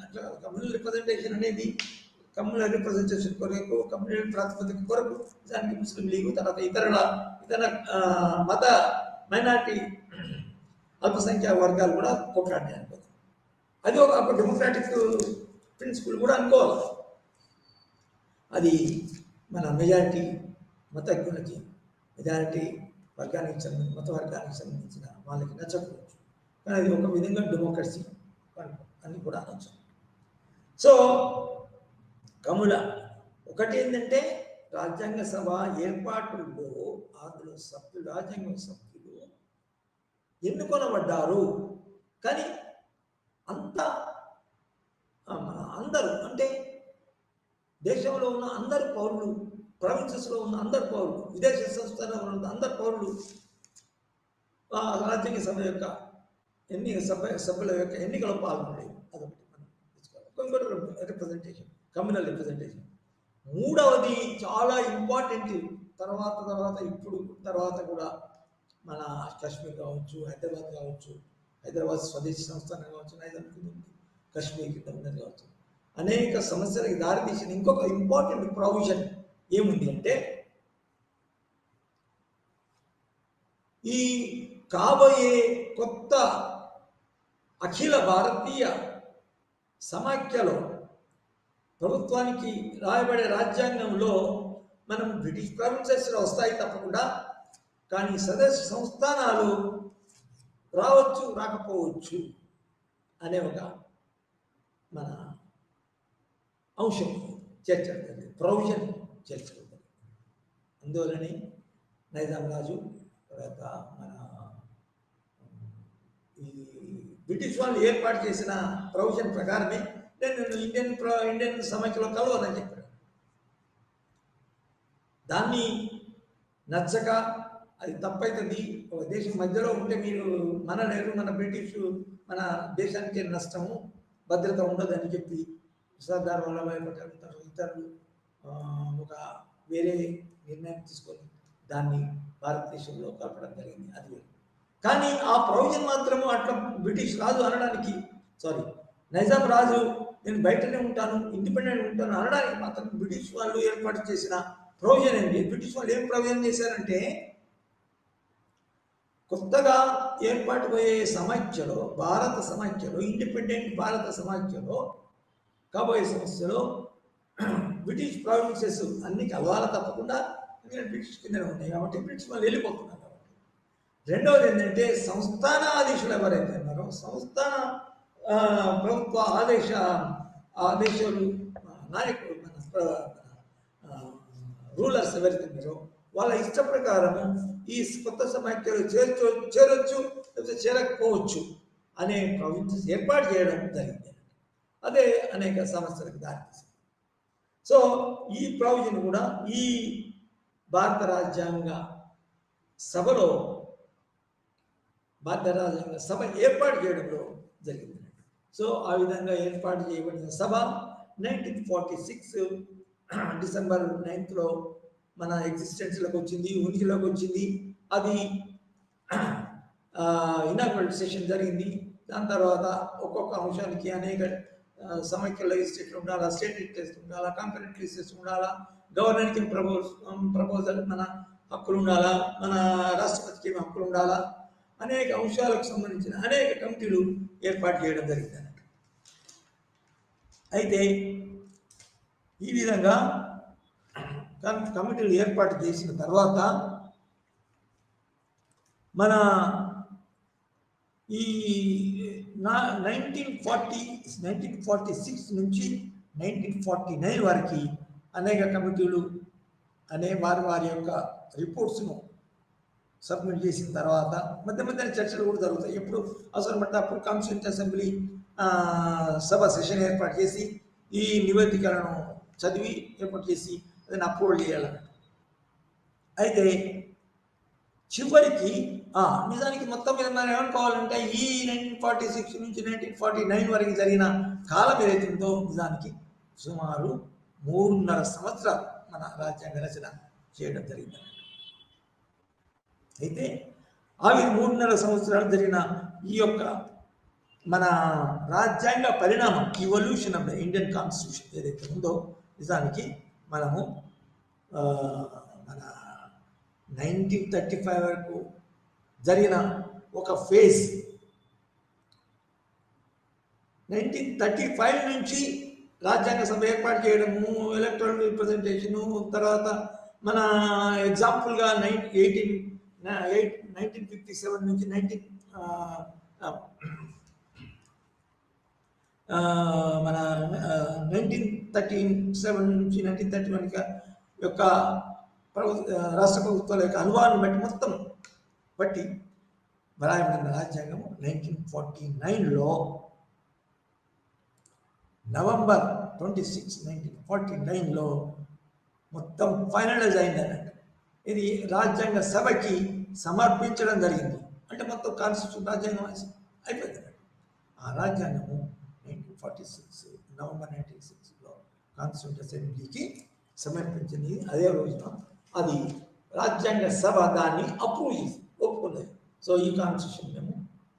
అట్లా కమ్యూనల్ రిప్రజెంటేషన్ అనేది కమ్యూనల్ రిప్రజెంటేషన్ కొరకు, కమ్యూనల్ ప్రాతిపదిక కొరకు దానికి ముస్లిం లీగు, తర్వాత ఇతర మత మైనారిటీ అల్పసంఖ్యాక వర్గాలు కూడా కొట్లాడినాయి అనుకోదు. అది ఒక డెమోక్రాటిక్ ప్రిన్సిపల్ కూడా అనుకోవాలి. అది మన మెజారిటీ మతజ్ఞులకి, మెజారిటీ మత వర్గానికి సంబంధించిన వాళ్ళకి నచ్చకపోవచ్చు, కానీ అది ఒక విధంగా డెమోక్రసీ అని కూడా అనొచ్చు. సో కముల. ఒకటి ఏంటంటే రాజ్యాంగ సభ ఏర్పాటులో అందులో సభ్యులు, రాజ్యాంగ సభ్యులు ఎన్నుకొనబడ్డారు. కానీ అంత అందరూ అంటే దేశంలో ఉన్న అందరు పౌరులు, ప్రావిన్సెస్లో ఉన్న అందరు పౌరులు, విదేశ సంస్థలో ఉన్న అందరు పౌరులు రాజ్యాంగ సభ యొక్క సభ్యుల యొక్క ఎన్నికలో పాల్గొనేది. అదొకటి మనం తీసుకోవాలి. ఇంకోటి రిప్రజెంటేషన్, కమ్యూనల్ రిప్రజెంటేషన్. మూడవది చాలా ఇంపార్టెంట్. ఇప్పుడు తర్వాత కూడా మన కాశ్మీర్ కావచ్చు, హైదరాబాద్ కావచ్చు, హైదరాబాద్ స్వదేశీ సంస్థానం కావచ్చు, కాశ్మీర్ కింద ఉన్నది కావచ్చు, అనేక సమస్యలకు దారితీసిన ఇంకొక ఇంపార్టెంట్ ప్రొవిజన్ ఏముంది అంటే ఈ కాబోయే కొత్త అఖిల భారతీయ సమాఖ్యలో ప్రభుత్వానికి రాయబడే రాజ్యాంగంలో మనం బ్రిటిష్ ప్రావిన్సెస్లో వస్తాయి తప్పకుండా, కానీ సదస్సు సంస్థానాలు రావచ్చు రాకపోవచ్చు అనే ఒక మన అంశం చేర్చబడింది, ప్రొవిజన్ చేర్చబడింది. అందువలని నైజాం రాజు తర్వాత మన ఈ బ్రిటిష్ వాళ్ళు ఏర్పాటు చేసిన ప్రొవిజన్ ప్రకారమే నేను ఇండియన్ సమాఖ్యలో కలవాలని చెప్పాడు. దాన్ని నచ్చక అది తప్పైతుంది, ఒక దేశం మధ్యలో ఉంటే మీరు మన బ్రిటిష్ మన దేశానికి నష్టము, భద్రత ఉండదని చెప్పి సర్దార్ వల్లభాయ్ పటేల్ ఇతరులు ఒక వేరే నిర్ణయం తీసుకొని దాన్ని భారతదేశంలో కలపడం జరిగింది. అది కానీ ఆ ప్రొవిజన్ మాత్రము అట్లా బ్రిటిష్ రాజు అనడానికి, నైజాం రాజు నేను బయటనే ఉంటాను, ఇండిపెండెంట్ ఉంటాను అనడానికి మాత్రం బ్రిటిష్ వాళ్ళు ఏర్పాటు చేసిన ప్రొవిజన్ ఏంటి? బ్రిటిష్ వాళ్ళు ఏం ప్రొవిజన్ చేశారంటే కొత్తగా ఏర్పాటు అయ్యే సమాఖ్యలో, భారత సమాఖ్యలో, ఇండిపెండెంట్ భారత సమాఖ్యలో కాబోయే సమస్యలో బ్రిటిష్ ప్రావిన్సెస్ అన్ని కలవాల తప్పకుండా బ్రిటిష్ కింద ఉన్నాయి కాబట్టి బ్రిటిష్ వాళ్ళు వెళ్ళిపోతున్నారు కాబట్టి. రెండవది ఏంటంటే సంస్థానాధీశులు ఎవరైతే ఉన్నారో, సంస్థాన ప్రభుత్వ ఆదేశాలు నాయకులు, రూలర్స్ ఎవరైతే ఉన్నారో వాళ్ళ ఇష్ట ప్రకారము ఈ కొత్త సమాఖ్యలు చేరొచ్చు లేకపోతే చేరకపోవచ్చు అనే ప్రావిన్సెస్ ఏర్పాటు చేయడం జరిగింది. అదే అనేక సమస్యలకు దారితీసింది. సో ఈ ప్రావిజన్ కూడా ఈ భారత రాజ్యాంగ సభలో, భారత రాజ్యాంగ సభ ఏర్పాటు చేయడంలో జరిగింది. సో ఆ విధంగా ఏర్పాటు చేయబడిన సభ 1946 డిసెంబర్ 9th మన ఎగ్జిస్టెన్స్లోకి వచ్చింది, ఉనికిలోకి వచ్చింది. అది ఇనాగ్రల్ సెషన్ జరిగింది. దాని తర్వాత ఒక్కొక్క అంశానికి అనేక సమైక్య లెజిస్లేచర్ ఉండాలా, స్టేట్ లెజిస్లేచర్ ఉండాలా, కాంకరెంట్ లెజిస్లేచర్ ఉండాలా, గవర్నర్కి ప్రపోజల్ మన హక్కులు ఉండాలా, మన రాష్ట్రపతికి ఏమి హక్కులు ఉండాలా, అనేక అంశాలకు సంబంధించిన అనేక కమిటీలు ఏర్పాటు చేయడం జరిగింది అన్నట్టు. అయితే ఈ విధంగా కమిటీలు ఏర్పాటు చేసిన తర్వాత మన ఈ 1946 నుంచి 1949 వరకు అనేక కమిటీలు వారి యొక్క రిపోర్ట్స్ను సబ్మిట్ చేసిన తర్వాత మధ్య మధ్య చర్చలు కూడా జరుగుతాయి. ఎప్పుడు అవసరం పడితే అప్పుడు కాన్స్టిట్యూంట్ అసెంబ్లీ సభ సెషన్ ఏర్పాటు చేసి ఈ నివేదికలను చదివి ఏర్పాటు చేసి దాన్ని అప్రూవల్ చేయాలన్నట్టు. అయితే చివరికి నిజానికి మొత్తం మీద మనం ఏమనుకోవాలంటే ఈ 1946 నుంచి 1949 వరకు జరిగిన కాలం ఏదైతుందో నిజానికి సుమారు 3.5 సంవత్సరాలు మన రాజ్యాంగ రచన చేయడం జరిగింది. అయితే అవి 3.5 సంవత్సరాలు జరిగిన ఈ యొక్క మన రాజ్యాంగ పరిణామం, evolution of the Indian constitution ఏదైతే ఉందో నిజానికి మనము మన 1935 వరకు జరిగిన ఒక ఫేజ్, 1935 నుంచి రాజ్యాంగ సభ ఏర్పాటు చేయడము, ఎలక్టరల్ రిప్రజెంటేషను, తర్వాత మన ఎగ్జాంపుల్గా 1957 నుంచి 19 1937 నుంచి 1931 యొక్క రాష్ట్ర ప్రభుత్వాల యొక్క అనుభవాన్ని బట్టి మొత్తం బట్టి రాయబడిన రాజ్యాంగం 1949లో నవంబర్ 26, 1949లో మొత్తం ఫైనలైజ్ అయింది అన్నట్టు. ఇది రాజ్యాంగ సభకి సమర్పించడం జరిగింది. అంటే మొత్తం కాన్స్టిట్యూషన్ రాజ్యాంగం అయిపోయింది అన్నట్టు. ఆ రాజ్యాంగము 1946 నవంబర్ 1946లో కాన్స్టిట్యూంట్ అసెంబ్లీకి సమర్పించింది. అదే రోజున అది రాజ్యాంగ సభ దాన్ని అప్రూవ్ చేసి ఒప్పుకున్నది. సో ఈ కాన్స్టిట్యూషన్ మేము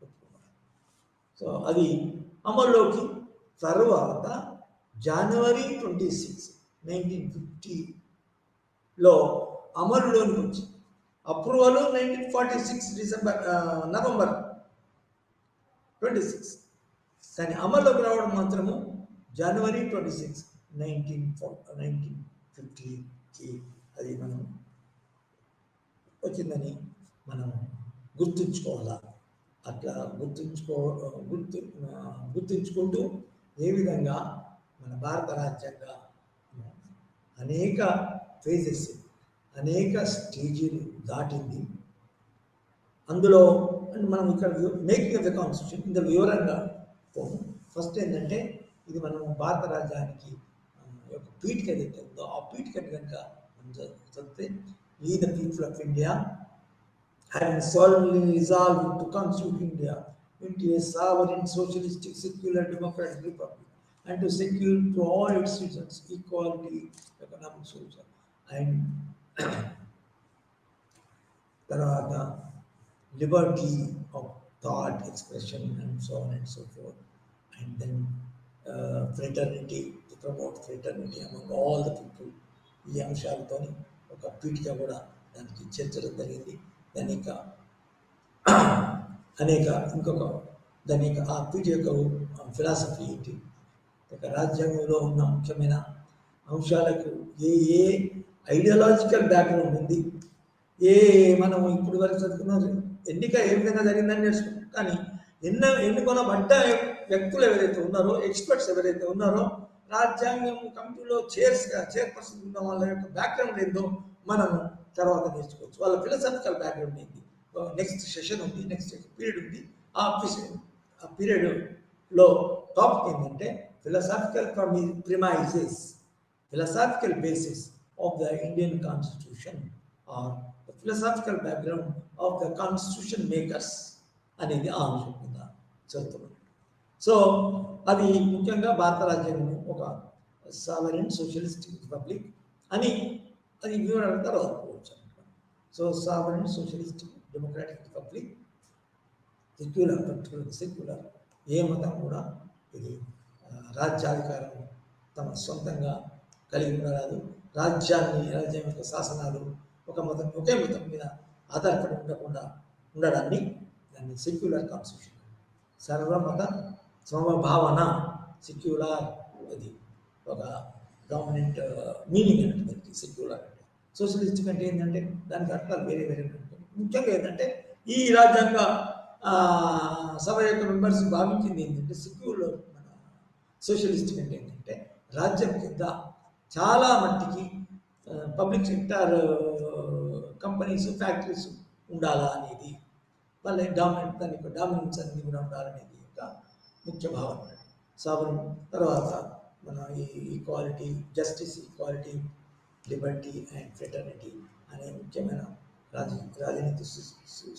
ఒప్పుకున్నాం. సో అది అమల్లోకి తర్వాత జనవరి 26, 1950లో అమలులోకి వచ్చింది. అప్రూవల్ 1946 నవంబర్ 26, కానీ అమల్లోకి రావడం మాత్రము జనవరి 26, 1950కి అది మనం వచ్చిందని మనం గుర్తుంచుకోవాలా. అట్లా గుర్తుంచుకుంటూ ఏ విధంగా మన భారత రాజ్యాంగ అనేక ఫేజెస్, అనేక స్టేజీలు దాటింది. అందులో మనం ఇక్కడ మేకింగ్ ఆఫ్ ద కాన్స్టిట్యూషన్ ఇందులో వివరంగా పోము. ఫస్ట్ ఏంటంటే ఇది మనం భారత రాజ్యానికి యొక్క పీఠిక ఏదైతే ఉందో ఆ పీఠికని కనుక మనం చదివితే, we the people of India having solemnly resolved to constitute India into a sovereign, socialistic, secular, democratic republic and to secure to all its citizens equality, economic, social and తర్వాత liberty of thought, expression and so on and so forth, and then fraternity, to promote fraternity among all the people. ఈ అంశాలతో ఒక పీఠిక కూడా దానికి చేర్చడం జరిగింది. దాని యొక్క అనేక దాని యొక్క ఆ పీఠ యొక్క ఫిలాసఫీ ఏంటి, రాజ్యాంగంలో ఉన్న ముఖ్యమైన అంశాలకు ఏ ఐడియాలజికల్ బ్యాక్గ్రౌండ్ ఉంది, మనం ఇప్పుడు వరకు చదువుకున్న ఎన్నిక ఏ విధంగా జరిగిందని నేర్చుకుంటాం. కానీ ఎన్నుకొనబడ్డ వ్యక్తులు ఎవరైతే ఉన్నారో, ఎక్స్పర్ట్స్ ఎవరైతే ఉన్నారో, రాజ్యాంగం కమిటీలో చైర్పర్సన్ ఉన్న వాళ్ళ యొక్క బ్యాక్గ్రౌండ్ ఏందో మనము తర్వాత నేర్చుకోవచ్చు. వాళ్ళ ఫిలాసఫికల్ బ్యాక్గ్రౌండ్ ఏంటి. నెక్స్ట్ సెషన్ ఉంది, నెక్స్ట్ పీరియడ్ ఉంది. ఆ పీరియడ్లో టాపిక్ ఏంటంటే philosophical premises, philosophical basis of the Indian Constitution or the philosophical background of the constitution makers అనేది ఆ అంశం కింద చదువుతున్నాం. సో అది ముఖ్యంగా భారత రాజ్యాంగం ఒక సావరెన్ సోషలిస్టిక్ రిపబ్లిక్ అని అది వివరణ తర్వాత పోవచ్చు. So sovereign socialistic democratic republic, secular, ఏ మతం కూడా ఇది రాజ్యాధికారం తమ సొంతంగా కలిగి ఉండరాదు. రాజ్యం యొక్క శాసనాలు ఒకే మతం మీద ఆధారపడి ఉండడాన్ని దాన్ని సెక్యులర్ కాన్స్టిట్యూషన్, సర్వమత సమభావన, సెక్యులర్ అది ఒక డామినెంట్ మీనింగ్ అంటే దానికి సెక్యులర్ అంటే. సోషలిస్టిక్ అంటే ఏంటంటే దానికి అర్థాలు వేరే ఉంటుంది. ముఖ్యంగా ఏంటంటే ఈ రాజ్యాంగ సభ యొక్క మెంబర్స్ భావించింది ఏంటంటే సెక్యులర్ సోషలిస్టిక్ అంటే ఏంటంటే రాజ్యం కింద చాలా మట్టికి పబ్లిక్ సెక్టార్ కంపెనీస్, ఫ్యాక్టరీస్ ఉండాలా అనేది వాళ్ళ దానికి డామినెన్స్ అనేది కూడా ఉండాలనేది యొక్క ముఖ్య భావన. సావరన్ తర్వాత మన ఈ equality, justice, equality, Liberty and fraternity అనే ముఖ్యమైన రాజనీతి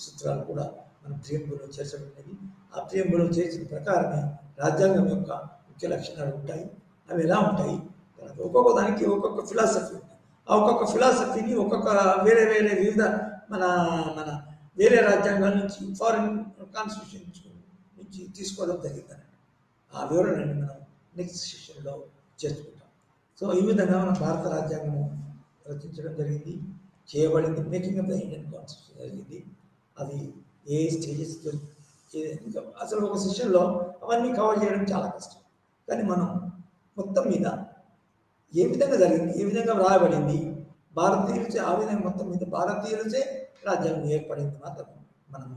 సూత్రాలు కూడా మన ప్రియంబులో చేర్చబడినవి. ఆ ప్రియంబులో చేర్చిన ప్రకారమే రాజ్యాంగం యొక్క ముఖ్య లక్షణాలు ఉంటాయి. అవి ఎలా ఉంటాయి, ఒక్కొక్క దానికి ఒక్కొక్క ఫిలాసఫీ ఉంటుంది. ఆ ఒక్కొక్క ఫిలాసఫీని ఒక్కొక్క వేరే వివిధ మన వేరే రాజ్యాంగాల నుంచి, ఫారిన్ కాన్స్టిట్యూషన్ నుంచి తీసుకోవడం జరిగింది. ఆ వివరణని మనం నెక్స్ట్ సెషన్లో చేర్చుకుంటాం. సో ఈ విధంగా మన భారత రాజ్యాంగము రచించడం జరిగింది, చేయబడింది. Making of the Indian constitution జరిగింది. అది ఏ స్టేజెస్ ఇంకా అసలు ఒక సెషన్లో అవన్నీ కవర్ చేయడం చాలా కష్టం. కానీ మనం మొత్తం మీద ఏ విధంగా జరిగింది, ఏ విధంగా వ్రాయబడింది, భారతీయులచే ఆ విధంగా మొత్తం మీద భారతీయులచే రాజ్యాంగం ఏర్పడింది మాత్రం మనం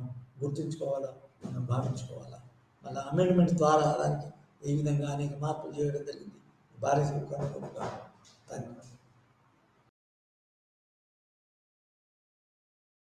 గుర్తుంచుకోవాలా, మనం భావించుకోవాలా. మళ్ళీ అమెండ్మెంట్ ద్వారా దానికి ఏ విధంగా అనేక మార్పులు చేయడం జరిగింది. భారతీయ కనుగొంటాను. Thank you.